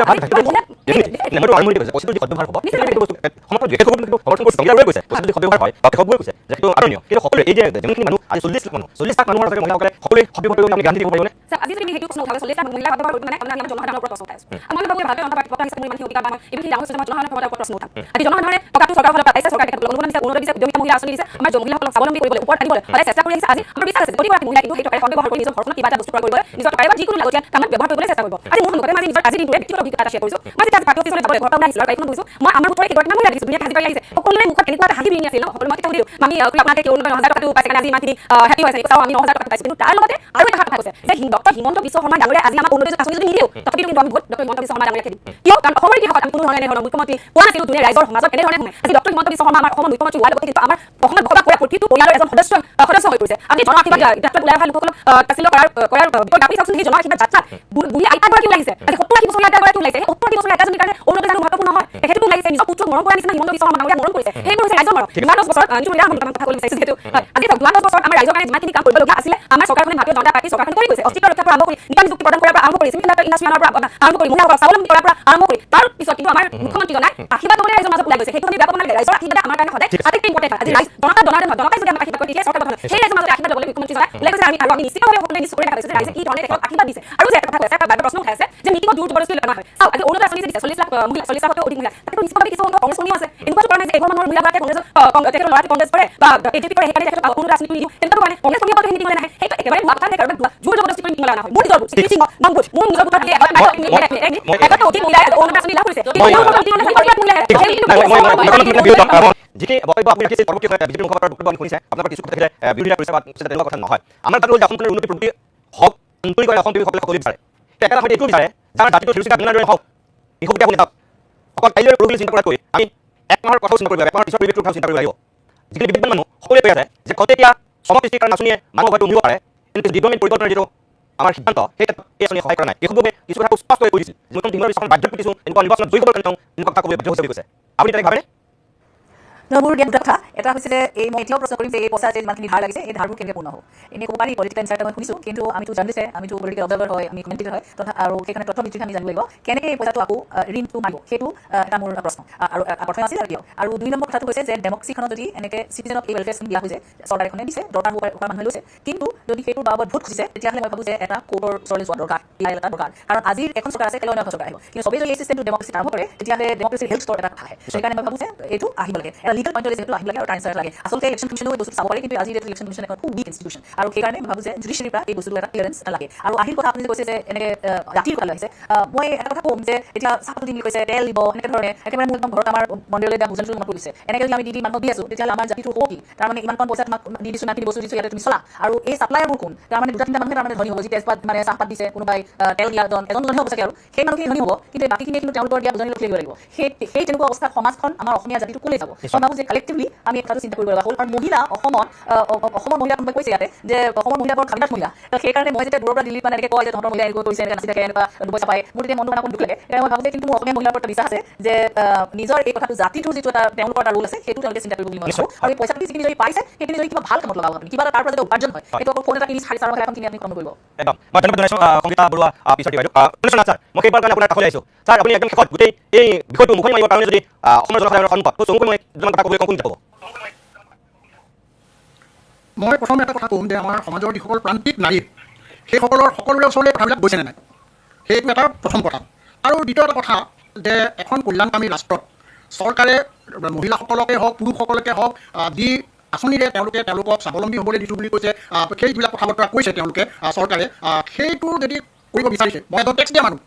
নম্বৰটো আৰম্ভণি কৰিছে পইচাটো যদি সদ্ব্যৱহাৰ হ'ব, সেইটো বস্তু সমৰ্থন দিয়ে, সেইটো সমৰ্থন কৰিছে। সংবিধানে কৈছে পইচাটো যদি সদ্ব্যৱহাৰ হয় বা কৃষকবোৰে কৈছে যে সেইটো আদৰণীয়। কিন্তু সকলোৱে এই যে যিমানখিনি মানুহ আজি 40 লাখ মানুহৰ চাগে মহিলাসকলে সকলোৱে সদ্ব্যৱহাৰ কৰিব আমি গান্ধী দিব পাৰিবনে? আজি যদি সেইটো প্ৰশ্ন উঠাব 40 লাখ মহিলা সদ্ব্যৱহাৰ কৰিব মানে আমি জনসাধাৰণৰ ওপৰত প্ৰশ্ন উঠাই আছো। আমি ভাবো ভাৰতীয় জনতা পাৰ্টি পক্ষৰ হিচাপে ইমানখিনি অধিকাৰ বা এইখিনি ডাঙৰ হৈছে জনসাধাৰণৰ ওপৰত প্ৰশ্ন উঠাম। আজি জনসাধাৰণে টকাটো চৰকাৰৰ ফালৰ পৰা পাইছে, চৰকাৰে তেখেতলোকক অনুদান দিছে, উন্নত দিছে, উদ্যমী মহিলা আঁচনি দিছে, আমাৰ মহিলাসকলক স্বাৱলম্বী কৰিবলৈ ওপৰত আনিবলৈ সদায় চেষ্টা কৰি আহিছে। আজি আমাৰ বিশ্বাস আছে প্ৰতিগৰাকী মহিলাই কিন্তু সেই টকাৰে সদ্ব্যৱহাৰ কৰি নিজৰ ঘৰখনত কিবা এটা বস্তু ক্ৰয় কৰিবলৈ, নিজৰ টকাৰে বা যিকোনো লাগতিয়াল কামত ব্যৱহাৰ কৰিবলৈ চেষ্টা কৰিব। আজি মোৰ সন্মুখতে মই আজি দিনটোৱে ব্যক্তিগত অভিজ্ঞতা এটা শ্বেয়াৰ কৰিছো। মই যেতিয়া পাৰ্টি অফিচলৈ যাবলৈ ঘৰৰ পৰা আহিছিলো আৰু গাড়ীখন গৈছো, মই আমাৰ ওপৰত কেইগৰাকীমান মহিলা দেখিছো, ধুনীয়াকৈ সাজি পাৰি আহিছে, সকলোৰে মুখত কেনেকুৱা এটা হাঁহি বিৰিঙি আছিল ন। সকলো মই সুধিলো আমি আপোনালোকে কিয় 9,000 টকাটো পাইছে কাৰণে আজি ইমানখিনি হেপী হৈছে, চাওঁ আমি 9,000 টকা পাইছো। কিন্তু তাৰ লগতে আৰু এটা কথা কৈছে যে ডক্টৰ হিমন্ত বিশ্ব শৰ্মা ডাঙৰীয়াই আজি আমাক অৰুণোদয় আঁচনি যদি নিদিও তথাপিতো কিন্তু আমি ভোট ডক্টৰ হিমন্ত বিশ্ব শৰ্মা ডাঙৰীয়াকে দিম। কিয়? কাৰণ অসমৰ ইতিহাসত আমি কোনো ধৰণে এনেধৰণৰ মুখ্যমন্ত্ৰী পোৱা নাছিলো যোনে ৰাইজৰ সমাজত এনেধৰণে শুনে। আজি ডক্টৰ হিমন্ত বিশ্ব শৰ্মা আমাৰ অসমৰ মুখ্যমন্ত্ৰী হোৱাৰ লগতে কিন্তু আমাৰ অসমত বসবাস কৰা প্ৰতিটো পৰিয়ালৰ এজন সদস্য হৈ পৰিছে। আমি জন আশীৰ্বাদ যাত্ৰাত ওলাই অহা লোকসকলক তাচিল কৰাৰ আপুনি চাওকচোন সেই জন আশীৰ্বাদ যাত্ৰাত বুঢ়ী আইতাগৰাকী ওলাইছে। আজি 70-80 বছৰীয়া আইতাগৰাকী ওলাইছে। সেই 70-80 বছৰীয়া আইতাজনীৰ কাৰণে অৰুণোদয় জানো মহত্বপূৰ্ণ নহয়? তেখেতকো ওলাইছে নিজৰ পুত্ৰক মৰম কৰা নিচিনা হিমন্ত বিশ্ব শৰ্মা ডাঙৰীয়াক মৰম কৰিছে। সেইবোৰ হৈছে ৰাইজৰ মৰম। 9 বছৰত যিটো মহিলা কথা ক'বলৈ বিচাৰিছে যিহেতু আজি 9 বছৰত আমাৰ ৰাইজৰ কাৰণে যিমানখিনি কাম কৰিবলগীয়া আছিলে আমাৰ চৰকাৰখনে ভাৰতীয় জনতা পাৰ্টি চৰকাৰখনে কৰি গৈছে। অস্তিত্ব ৰক্ষাৰ পৰা আৰম্ভ কৰি নিকাম নিযুক্তি প্ৰদান কৰাৰ পৰা আৰম্ভ কৰি চিভিল ইণ্ডাষ্ট্ৰিয়ালৰ পৰা আৰম্ভ কৰি মহিলাসকলক স্বাৱলম্বী কৰাৰ পৰা আৰম্ভ কৰি তাৰ পিছত কিন্তু আমাৰ মুখ্যমন্ত্ৰীজনাই আশীৰ্বাদ ল'বলৈ ৰাইজৰ মাজত ওলাই গৈছে। সেইটো আমি বেয়া পাব নালাগে। ৰাইজৰ আশীৰ্বাদে আমাৰ কাৰণে সদায় আটাইতকৈ ইম্পৰ্টেণ্ট। আজি ৰাইজ জনতাই যদি আমাক আশীৰ্বাদ কৰে তেতিয়াহে চৰকাৰ গঠন হয়। সেই ৰাইজৰ মাজত আশীৰ্বাদ ল'বলৈ মুখ্যমন্ত্ৰীজনাই ওলাই গৈছে আৰু আমি নিশ্চিতভাৱে সকলোৱে নিশ্চিত কৰি দেখা পাইছো যে ৰাইজে কি ধৰণে তেখেতক আশীৰ্বাদ দিছে। আৰু যে এটা কথা কৈছে এটা প্ৰশ্ন উঠাই আছে যে মিটিঙত জোৰ জবৰদস্তি লগা হয়। চাওক আজি অৰুণোদয় আঁচনি যে দিছে 40 লাখ মহিলা 40 লাখতকৈ অধিক মহিলা তাতো নিশ্চিতভাৱে কিছু কংগ্ৰেছ কৰ্মীও আছে। এনেকুৱা কৰা নাই যে এঘৰ মানুহৰ মহিলাগৰাকীয়ে কংগ্ৰেছৰ তেখেতৰ ল'ৰাটো কংগ্ৰেছ কৰে বা এটিপি কৰে সেইকাৰণে তেখেতক অৰুণোদয় আঁচনি নিদিওঁ তেনেকুৱা কাৰণে কংগ্ৰেছ কৰ্মীসকলে সেই মিটিঙলৈ নাহে। সেইটো একেবাৰে ভুৱা কথা। কাৰোবাক জোৰ জবৰদস্তি কৰি মিটিঙলৈ অনা হয়। মোৰ নিজৰ ভোট শ্ৰী সিংহ নামভোট মোৰ নিজৰ ভোটত দিয়ে এগৰাকী অধিক মহিলাই অৰুণোদয় আঁচনি লাভ কৰিছে। যিখিনি বক্তব্য আপুনি ৰাখিছে পৰৱৰ্তী বিজেপিৰ মুখপাত্ৰৰ বক্তব্য আপুনি শুনিছে, আপোনাৰ কিছু কথা বিৰোধিতা কৰিছে বা তেনেকুৱা কথা নহয়। আমাৰ তাত হ'ল যে অসমখনৰ উন্নতি প্ৰগতি হওক, আন্তৰিক অসম সকলোৱে সকলোৱে বিচাৰে। একেটা সময়তে এইটো বিচাৰে যাৰ জাতিটো হিৰোচিকা বিনাদৰে হওক শিশুকে আপুনি চাওক অকল কাইলৈ পৰহিলৈ চিন্তা কৰাতকৈ আমি 1 মাহৰ কথাও চিন্তা কৰিব লাগিব, 1 মাহৰ পিছৰ পৰিৱেশটোৰ কথাও চিন্তা কৰিব লাগিব। যিখিনি বিদ্যমান মানুহ সকলোৱে কৈ আছে যে তেতিয়া সমষ্টিৰ কাৰণে আঁচনিয়ে মানুহক হয়তো উন্নিব পাৰে, কিন্তু দীৰ্ঘমেয়াদী পৰিৱৰ্তনৰ যিটো আমাৰ সিদ্ধান্ত সেই ক্ষেত্ৰত এই আঁচনিয়ে সহায় কৰা নাই। কৃষকভাৱে কিছু কথা স্পষ্ট হৈ পৰিছিল মুখ্যমন্ত্ৰী হিমন্ত বিশ্ব শৰ্মাই বাধ্যত কিছু এনেকুৱা নিৰ্বাচনত জয়ী হ'বৰ কাৰণে এনেকুৱা কথা ক'বলৈ বাধ্য হৈছে বুলি কৈছে। আপুনি তেনেকৈ ভাবেনে? মোৰ দিয়া দুটা কথা। এটা হৈছে যে এই মই এতিয়াও প্ৰশ্ন কৰিম যে এই পইচা যে ইমানখিনি ধাৰ লাগিছে এই ধাৰবোৰ কেনেকৈ পূৰ্ণ হ'ব। এনেই ক'ব পাৰি পলিটিকেল এনচাৰ এটা মই শুনিছোঁ, কিন্তু আমিতো জাৰ্নেলিষ্ট, আমিতো পলিটিকেল অবজাৰ্ভাৰ হয়, আমি কমেণ্টেটৰ হয় তথা আৰু সেইকাৰণে তথ্য ভিত্তিত আমি জানিব লাগিব কেনেকৈ এই পইচাটো আকৌ ঋণটো মাৰিব। সেইটো এটা মোৰ প্ৰশ্ন আৰু প্ৰথমে আছিল আৰু কিয়। আৰু 2 নম্বৰ কথাটো হৈছে যে ডেমক্ৰেচিখনত যদি এনেকৈ চিটিজেনক এই ৱেলফেয়াৰ স্কিম দিয়া হৈছে চৰকাৰ এখনে দিছে, দৰকাৰ হোৱা মানুহে লৈছে, কিন্তু যদি সেইটোৰ বাবদ ভোট খুজিছে তেতিয়াহ'লে মই ভাবোঁ যে এটা কোৰ্টৰ ওচৰলৈ যোৱা দৰকাৰ, এটা দৰকাৰ। কাৰণ আজিৰ এখন চৰকাৰ আছে, কাইলৈ অন্য এখন চৰকাৰ আহিব, কিন্তু চবেই যদি এই চিষ্টেমটো ডেমক্ৰেচিত আৰম্ভ কৰে তেতিয়াহ'লে ডেমক্ৰেচিৰ হেল্থ ষ্টৰ এটা কথা আহে। সেইকাৰণে মই ভাবোঁ যে এইটো আহিব লাগে, এটা লিগেল পইণ্টলৈ যিহেতু আহিব লাগে আৰু টাইম লাগে। আচলতে ইলেকশ্যন কমিশ্যনেও এই বস্তুটো চাব পাৰে, কিন্তু আজি ইলেকশ্যন কমিশ্যন এখন খুব উইক ইনষ্টিটিউশ্যন আৰু সেইকাৰণে মই ভাবোঁ যে জুডিচিয়াৰীৰ পৰা এই বস্তুটো এটা ক্লিয়াৰেঞ্চ লাগে। আৰু আহিল কথা আপুনি যে কৈছে যে এনেকৈ ৰাতিৰ কথা আহিছে, মই এটা কথা ক'ম যে এতিয়া চাহপাত দিম বুলি কৈছে, তেল দিব, এনেকৈ ধৰণে একেবাৰে মোৰ একদম ঘৰত আমাৰ মন্দিৰলৈ দিয়া ভোজনটো মনত পৰিছে। এনেকৈ যদি আমি দি মানুহক দি আছোঁ তেতিয়াহ'লে আমাৰ জাতিটো হ'ব কি? তাৰমানে ইমানকণ পইচা তোমাক দি দিছোঁ, ইমানখিনি বস্তু দিছোঁ, ইয়াতে তুমি চলা। আৰু এই ছাপ্লায়াৰবোৰ কোন? তাৰমানে 2-3টা মানুহে তাৰমানে ধনী হ'ব, যি তেজপাত মানে চাহপাত দিছে, কোনোবাই তেল দিয়া এজনহে হ'ব চাগে, আৰু সেই মানুহখিনি ধনী হ'ব, কিন্তু বাকীখিনিয়ে কিন্তু তেওঁলোকৰ দিয়া বুজনি লৈ থাকিব লাগিব। সেই তেনেকুৱা অৱস্থাত সমাজখন আমাৰ অসমীয়া জাতিটো ক'লৈ যাব? মই ভাবোঁ যে কালেক্টিভলি আমি কথাটো চিন্তা কৰিব লগা হ'ল। আৰু মহিলা অসমৰ মহিলা কোনোবাই কৈছে ইয়াতে যে অসমৰ মহিলা বৰ খান্দাত মহিলা, তো সেইকাৰণে মই যেতিয়া দূৰৰ পৰা দিল্লীত মানে এনেকৈ কয় যে তহঁতৰ মহিলা এনেকৈ কৰিছে, এনেকৈ নাচি থাকে, এনেকুৱা দুপইচা পায়, মোৰ তেতিয়া মনটো মানে দুখ লাগে। মই ভাবোঁ যে কিন্তু মোৰ অসমীয়া মহিলাৰ ওপৰত বিশ্বাস আছে যে নিজৰ এই কথাটো জাতিটোৰ যিটো এটা তেওঁলোকৰ এটা ৰোল আছে সেইটো তেওঁলোকে চিন্তা কৰিব বুলি মই ভাবোঁ। আৰু এই পইচাটো যিখিনি যদি পাইছে সেইখিনি যদি কিবা ভাল কামত লগাব, আপুনি কিবা তাৰ পৰা যদি উপাৰ্জন হয়, সেইটো আকৌ ফোন এটা কিনি 4.5 লাখ কিনি আপুনি কম কৰিব। একদম মই ধন্যবাদ জনাইছোঁ সংগীতা বৰুৱা পিছৰ বাইদেউ। ছাৰ মই সেইবাৰ কাৰণে আপোনাৰ কাষলৈ আহিছোঁ। ছাৰ আপুনি একদম শেষত গোটেই এই বিষয়টো মুখনি মাৰিবৰ কাৰণে যদি অসমৰ জনসাধাৰণৰ সন্মুখত চমুকৈ মই দুটামান কথা ক'বলৈ কোনটো হ'ব? মই প্ৰথমে এটা কথা ক'ম যে আমাৰ সমাজৰ যিসকল প্ৰান্তিক নাৰী সেইসকলৰ সকলোৰে ওচৰলৈ কথাবিলাক গৈছেনে নাই, সেইটো এটা প্ৰথম কথা। আৰু দ্বিতীয় এটা কথা, যে এখন কল্যাণকামী ৰাষ্ট্ৰত চৰকাৰে মহিলাসকলকে হওক পুৰুষসকলকে হওক যি আঁচনিৰে তেওঁলোকক স্বাৱলম্বী হ'বলৈ দিছোঁ বুলি কৈছে, সেইবিলাক কথা বতৰা কৈছে তেওঁলোকে চৰকাৰে, সেইটো যদি কৰিব বিচাৰিছে, মই এজন টেক্স দিয়া মানুহ,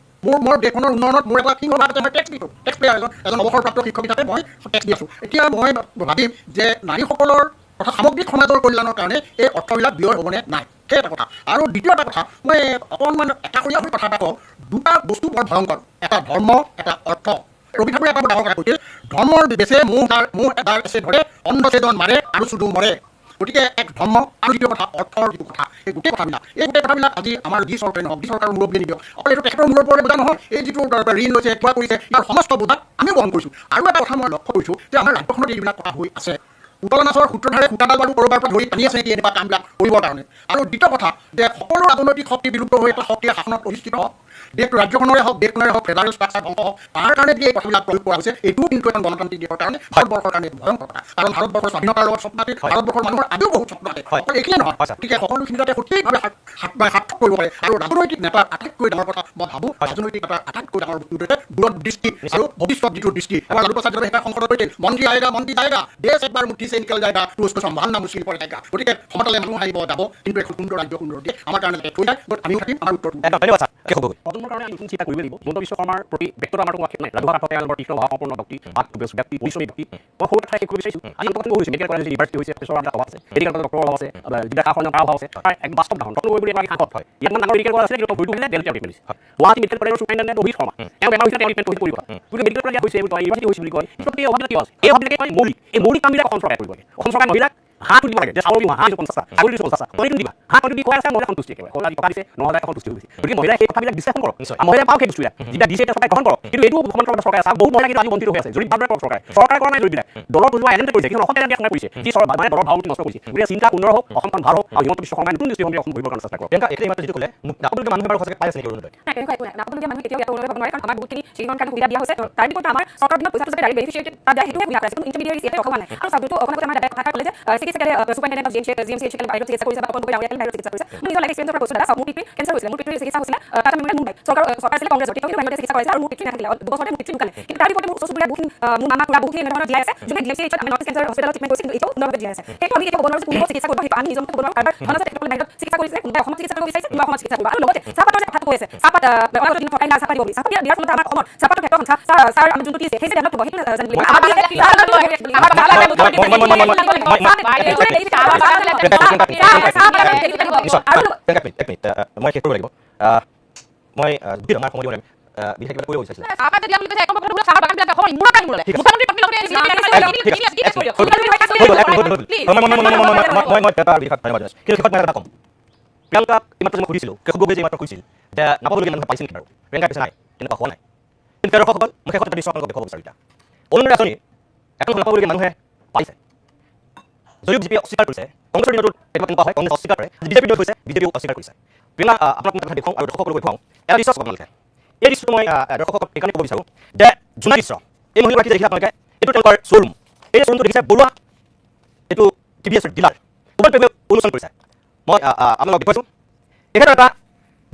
মোৰ দেশখনৰ উন্নয়নত মোৰ এটা সিংহ ভাগ আছে, মই টেক্স দিছোঁ, টেক্স পেয়াৰ এজন অৱসৰপ্ৰাপ্ত শিক্ষক হিচাপে মই টেক্স দি আছোঁ। এতিয়া মই ভাবিম যে নাৰীসকলৰ তথা সামগ্ৰিক সমাজৰ কল্যাণৰ কাৰণে এই অৰ্থবিলাক ব্যয় হ'বনে নাই, সেই এটা কথা। আৰু দ্বিতীয় এটা কথা, মই অকণমান একাষৰীয়া হৈ কথা এটা কওঁ, দুটা বস্তু বৰ ভয়ংকৰ, এটা ধৰ্ম, এটা অৰ্থ। ৰবি ঠাকুৰে এটা ডাঙৰ কথা কৈছিল, ধৰ্মৰ বেছে মোহ এডাৰ এছে ধৰে, অন্ধছেদন মাৰে আৰু চুডু মৰে। গতিকে এক ধৰ্ম আৰু দ্বিতীয় কথা অৰ্থৰ যিটো কথা, এই গোটেই কথাবিলাক আজি আমাৰ যি চৰকাৰে নহওক, যি চৰকাৰৰ মুৰব্বীয়ে নিদিয়ক, অকল এইটো তেখেতৰ মূৰৰ ওপৰতে বোজা নহয়, এই যিটো ঋণ লৈছে, কিবা কৰিছে, ইয়াৰ সমস্ত বোজা আমিও বহন কৰিছোঁ। আৰু এটা কথা মই লক্ষ্য কৰিছোঁ যে আমাৰ ৰাজ্যখনত এইবিলাক কথা হৈ আছে, পুতলা নাচৰ সূত্ৰধাৰে সূতাডাল বাৰু ক'ৰবাৰ পৰা ধৰি টানি আছে নেকি এনেকুৱা কামবিলাক কৰিবৰ কাৰণে। আৰু দ্বিতীয় কথা যে সকলো ৰাজনৈতিক শক্তি বিলুপ্ত হৈ এটা শক্তিয়ে শাসনত অধিষ্ঠিত হওক, ৰাজ্যখনৰে হওক দেশখনৰে হওক ফেডাৰেল ষ্ট্ৰাকচাৰ ধ্বংস হওক, তাৰ কাৰণে যদি এই কথাবিলাক প্ৰয়োগ কৰা হৈছে, এইটোও কিন্তু এখন গণতান্ত্ৰিক দেশৰ কাৰণে, ভাৰতবৰ্ষৰ কাৰণে ভয়ংকৰ কথা। কাৰণ ভাৰতবৰ্ষৰ স্বাধীনতাৰ লগত স্বপ্ন আছে, ভাৰতবৰ্ষৰ মানুহৰ আজিও বহুত স্বপ্ন আছে, অকল এইখিনিয়ে নহয়। গতিকে সকলোখিনি যাতে সঠিকভাৱে সাৰ্থক কৰিব পাৰে। আৰু ৰাজনৈতিক নেতাৰ আটাইতকৈ ডাঙৰ কথা মই ভাবোঁ, ৰাজনৈতিক নেতাৰ আটাইতকৈ ডাঙৰ বস্তু দূৰদৃষ্টি আৰু ভৱিষ্যত যিটো দৃষ্টি। আমাৰ লালু প্ৰসাদ যাদৱে সেইকাৰণে সংসদত কৈছিল, মন্ত্ৰী যায়গা দেশ একবাৰ মুঠি से निकल जाएगा तो उसको संभालना मुश्किल पड़ जाएगा। গতিকে সমতলে মানুহ আহিব যাব, কিন্তু এখন সুন্দৰ ৰাজ্য সুন্দৰ দিয়ে আমাৰ কাৰণে যাতে থৈ যায়, আমিও থাকিম, আমাৰ উত্তৰ ধন্যবাদ ছাৰ। প্ৰজন্মৰ কাৰণে আমি চিন্তা কৰিব লাগিব। হিমন্ত বিশ্ব শৰ্মাৰ প্ৰতি ব্যক্তিগত আমাৰ কোনো আক্ষেপ নাই। ৰাজহুৱা কাঠতে এওঁলোকৰ তীক্ষ্ণ ভাৱসম্পন্ন ব্যক্তি, ব্যক্তি পৰিশ্ৰমী ব্যক্তি। মই সৰু কথা শেষ কৰিব বিচাৰিছোঁ, আজি কথা হৈছে মেডিকেল কলেজ ইউনিভাৰ্চিটি হৈছে, পেছৰ অভাৱ আছে, মেডিকেল কলেজৰ ডক্টৰৰ অভাৱ আছে, যিবিলাক খা অভাৱ আছে, তাৰ এক বাস্তৱ উদাহৰণ। ৰত্নগৈ বুলি এগৰাকী সাংসদ হয়, ইয়াত ইমান ডাঙৰ মেডিকেল কলেজ আছে, কিন্তু ভৰিটো হ'লে দেলহিতে ট্ৰিটমেণ্ট দিছে। গুৱাহাটী মেডিকেল কলেজৰ চুপাৰিণ্টেণ্ডেণ্ট অভিজিত শৰ্মা, তেওঁ বেমাৰ হৈছে, তেওঁ ট্ৰিটমেণ্ট কৰিছে পৰিব। কিন্তু মেডিকেল কলেজ হৈছে ইউনিভাৰ্চিটি হৈছে বুলি কয়, কিন্তু এই অভাৱবিলাক কিয় আছে? এই অভাৱবিলাকে কয় মৌলিক, এই মৌলিক কামবিলাক অসম চৰকাৰে কৰিব লাগে। অসম চৰকাৰে মহিলাক হাঁহ তুলিব লাগে, যে চাউল দিবা, হাঁহ 50টা, ছাগলী 50টা, কণীটো দিবা, হাঁহ কণী দি খুৱাই আছে, মহিলা সন্তুষ্টি একেবাৰে। কলা টকা দিছে, 9,000 সন্তুষ্টি হৈ গৈছে। গতিকে মহিলাই সেই কথাবিলাক বিশ্লেষণ কৰক, মহিলাই পাওক সেই বস্তুবিলাক, যেতিয়া দিছে এতিয়া চৰকাৰে গ্ৰহণ কৰক। কিন্তু এইটো মুখ্যমন্ত্ৰী চৰকাৰে আছে, বহুত মহিলা কিন্তু আজি বঞ্চিত হৈ আছে। যদি ভাৱে কৰক চৰকাৰে কৰা নাই, জড়িতবিলাক দলৰ বুজোৱা এজেণ্টে কৰিছে, কিন্তু অসম এজেণ্টে কৰিছে, যি মানে দলৰ ভাৱটো নষ্ট কৰিছে। গতিকে চিন্তা সুন্দৰ হওক, অসমখন ভাল হওক, আৰু হিমন্ত বিশ্ব শৰ্মাই নতুন দৃষ্টিভংগী অসম গঢ়িবৰ কাৰণে চেষ্টা কৰক। তেনেকুৱা এতিয়া যিটো ক'লে আপোনালোকে মানুহে বাৰু সঁচাকৈ পাই আছে নেকি অৰুণোদয়? তেনেকুৱা একো নাই, আপোনালোকে মানুহে কেতিয়াও ইয়াত অৰুণোদয় পাব নোৱাৰে, কাৰণ আমাৰ বহুতখিনি সেইখন কাৰণে সুবিধা দিয়া হৈছে। তাৰ বিপৰীতে আমাৰ চৰকাৰ দিনত পইচাটো যাতে ডাইৰেক্ট বেনিফিচিয়েৰী তাত যায়, সেইটোহে সুবিধা আছে, কিন্তু ইণ্টাৰমিডিয়েৰী ইয়াতে ৰখা হোৱা নাই। আৰু চাবটো অকণমান আমাৰ দাদাই কথা ক'লে যে চিকিৎসকে চুপাৰিণ্টেণ্ডেণ্ট জিএমচি বাহিৰত চিকিৎসা কৰিছে, বা অকণ বাহিৰত চিকিৎসা কৰিছে। নিজৰ লাইফ এক্সপেৰিয়েঞ্চৰ পৰা কৈছোঁ দাদা, মোৰ পিতৃৰ কেঞ্চাৰ হৈছিলে, মোৰ পিতৃৰ চিকিৎসা হৈছিলে টাটা মেমৰিয়েল মুম্বাই, চৰকাৰ আছিলে কংগ্ৰেছৰ, তেওঁ কিন্তু বাহিৰতে চিকিৎসা কৰিছে, আৰু মোৰ পিতৃ নাথাকিলে, দুবছৰতে মোৰ পিতৃ ঢুকালে। কিন্তু তাৰ বিপৰীতে মোৰ ওচৰ চুবুৰীয়া বহুখিনি, মোৰ মামা খুৰা বহুখিনি এনেধৰণৰ জীয়াই আছে, যোনে ডিএমচি আমি নৰ্থ ইষ্ট কেঞ্চাৰ হস্পিটেলত ট্ৰিটমেণ্ট কৰিছে, কিন্তু এতিয়াও সুন্দৰভাৱে জীয়াই আছে। সেইটো আমি এতিয়া ক'ব নোৱাৰোঁ যে কোনোবা চিকিৎসা কৰিব, সেইটো আমি নিজৰ ক'ব নোৱাৰোঁ। কাৰোবাৰ ধন আছে, তেখেতসকলে বাহিৰত চিকিৎসা কৰিছে, কোনোবাই অসমত চিকিৎসা কৰিব বিচাৰিছে, কোনোবাই অসমত চিকিৎসা কৰিব। আৰু লগতে চাহপাতৰ যে কথাটো কৈ আছে, চাহপাত অলপ দিন সৰকাৰী চাহপাত দিব বুলি, চাহপাত দিয়াৰ ফলত আমাৰ অসমত চাহপাতৰ ক্ষেত্ৰত চাহ আমি যোনটো দিছে, সেই যে ডেভেলপ হ'ব, সেইটো জানিব লাগিব। মই শেষ কৰিব লাগিব। মই আমাৰ সময় দিব পাৰিম, বিশেষ কিবা কৰিব বিচাৰিছিলে। প্ৰিয়ংকাক এইমাত্ৰ মই সুধিছিলোঁ, কৃষক গগৈয়ে যে এইমাত্ৰ কৈছিল যে নাপাবলগীয়া মানুহে পাইছে নেকি বাৰু? প্ৰিয়ংকা পিছে নাই, তেনেকুৱা হোৱা নাই। কিন্তু দৰ্শকসকল, মই শেষত এটা দৃশ্য আপোনালোকক দেখুৱাব বিচাৰোঁ। এতিয়া অৰুণোদয় আঁচনি এখন নাপাবলগীয়া মানুহে পাইছে। যদিও বিজেপিয়ে অস্বীকাৰ কৰিছে, কংগ্ৰেছৰ দিনতো তেনেকুৱা হয়, কংগ্ৰেছ অস্বীকাৰ কৰে, বিজেপিৰ দিনত হৈছে, বিজেপিও অস্বীকাৰ কৰিছে। প্ৰিয়ংকা আপোনাক মই কথা দেখুৱাওঁ আৰু দৰ্শকসকলক দেখুৱাওঁ। এটা দৃশ্য চাব আপোনালোকে। এই দৃশ্যটো মই দৰ্শকক এইকাৰণে ক'ব বিচাৰোঁ যে জোনাই দৃশ্য, এই মহিলাগৰাকী দেখিছে আপোনালোকে, এইটো তেওঁলোকৰ শ্ব'ৰুম। এই শ্ব'ৰুমটো দেখিছে বৰুৱা, এইটো TVS ডিলাৰ, মোবাইল অনুষ্ঠান কৰিছে। মই আপোনালোকক দেখুৱাইছোঁ, তেখেতৰ এটা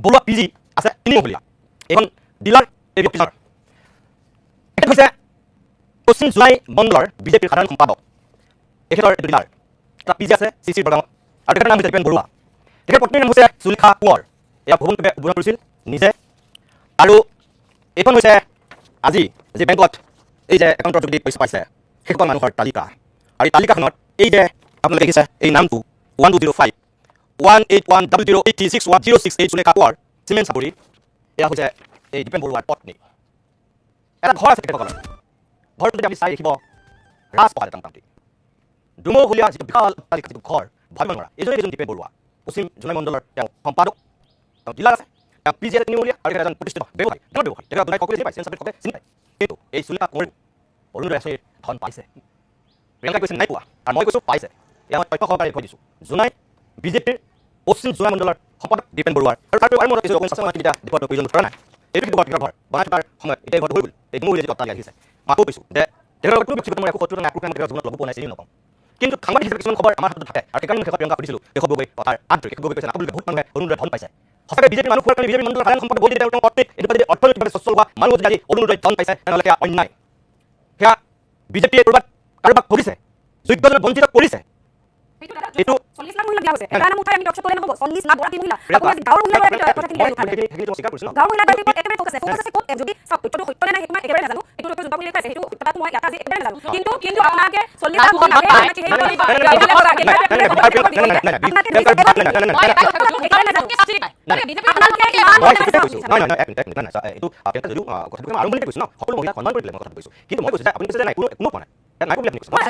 বৰুৱা PG আছে, 3 মহলীয়া। এইখন ডিলাৰ, এই ব্যক্তিজনৰ তেখেত হৈছে পশ্চিম জোনাই মণ্ডলৰ বিজেপিৰ সাধাৰণ সম্পাদক। তেখেতৰ এইটো ডিলাৰ, এটা PG আছে CC বৰগাঁৱত, আৰু তেখেতৰ নাম হৈছে দীপেন বৰুৱা। তেখেতৰ পত্নীৰ নাম হৈছে সুলেখা কোঁৱৰ। এয়া ভৱনটোৱে উদ্বোধন কৰিছিল নিজে। আৰু এইখন হৈছে আজি যি বেংকত এই যে একাউণ্টৰ যোগেদি পইচা পাইছে, সেইসকল মানুহৰ তালিকা। আৰু এই তালিকাখনত এই যে আপোনালোকে দেখিছে এই নামটো 1205 18100861068 সুলেখা কোঁৱৰ, চিমেণ্ট চাপৰি, এয়া হৈছে এই দীপেন বৰুৱাৰ পত্নী। এটা ঘৰ আছে তেখেতসকলৰ, ঘৰটো যদি আপুনি চাই দেখিব ৰাজপ্ৰসাদ এটা মোটামুটি দুমহলীয়া যিটো বিশাল অট্টালিকা, যিটো ঘৰ ভাবিব নোৱাৰা। এইজনে এজন দীপেন বৰুৱা, পশ্চিম জোনাই মণ্ডলৰ তেওঁ সম্পাদক, তেওঁ ডিলাৰ আছে, তেওঁ PG আছে 3 মহলীয়া, আৰু তেখেত এজন প্ৰতিষ্ঠিত ব্যৱসায়ী, তেওঁৰ ব্যৱসায়ী। তেখেত দুনাই সকলোৱে চিনি পায়, চিনি পায়। কিন্তু এই সুলেখা কোঁৱৰ অৰুণোদয় আঁচনিৰ ধন পাইছে। প্ৰিয়ংকাই কৈছে নাই পোৱা, আৰু মই কৈছোঁ পাইছে। এয়া মই তথ্য সহকাৰে দেখুৱাই দিছোঁ। জোনাই বিজেপিৰ পশ্চিম জোনাই মণ্ডলৰ সম্পাদক দীপেন বৰুৱাৰ। আৰু তাৰ আৰু মই কিছু অকণ চাচা এতিয়া দেখুৱাটো প্ৰয়োজন কৰা নাই। এইটো কিন্তু ঘৰ বনাই থকাৰ সময়ত এতিয়া ঘৰটো হৈ গ'ল। এই দুমহলীয়া যিটো অট্টালিকা দেখিছে, মই আকৌ কৈছোঁ যে তেখেতৰ লগত কোনো ব্যক্তিগত মই একো শত্ৰুতা নাই, মই তেখেতৰ জীৱনত লগ পোৱা নাই, চিনি নাপাওঁ। কিন্তু সাংবাদিক হিচাপে কিছুমান খবৰ আমাৰ হাতত থাকে, আৰু সেইকাৰণে মই শেষত প্ৰিয়ংকা সুধিছিলোঁ, কৃষক গগৈ তাৰ আন্তৰিক কৃষক গগৈ কৈছে নাপাবলগীয়া বহুত মানুহে অৰুণোদয় ধন পাইছে। সঁচাকৈ বিজেপি মানুহ হোৱাৰ কাৰণে বিজেপি মানুহৰ সাধাৰণ সম্পৰ্কে বলি তেওঁৰ পত্নী এনেকুৱা যদি অৰ্থনৈতিকভাৱে সচ্ছল হোৱা মানুহ যদি আজি অৰুণোদয় ধন পাইছে তেনেহ'লে সেয়া অন্যায়। সেয়া বিজেপিয়ে কাৰোবাক ঠগিছে, যোগ্যজনক বঞ্চিত কৰিছে। এইটো 40 লাখ মহিলা বিয়া হৈছে। এটা নাম উঠাই আমি টকশ্বট কৰিলে নহ'ব। 40 লাখ গৰাকী মহিলা। আপুনি গাঁৱৰ মহিলাগৰাকীৰ কথাখিনি স্বীকাৰ কৰিছোঁ ন। গাঁৱৰ মহিলাগৰাকীৰ ওপৰত একেবাৰে ফ'কাছ আছে ক'ত যদি চাওক তথ্যটো সত্য নে নাই সেইটো মই একেবাৰে নাজানো। এইটো তথ্য জোনটা বুলি লিখা আছে সেইটো কথাটো মই ইয়াত আজি একেবাৰে নাজানো। কিন্তু আপোনালোকে 40 লাখ মহিলাকে আপোনালোকে সেই আৰম্ভণিতে কৈছোঁ ন, সকলো মহিলাক সন্মান কৰি দিলে মই কথা কৈছোঁ। কিন্তু মই কৈছোঁ যে আপুনি কৈছে যে নাই কোনো পোৱা নাই, নাই বুলি আপুনি কৈছে। মই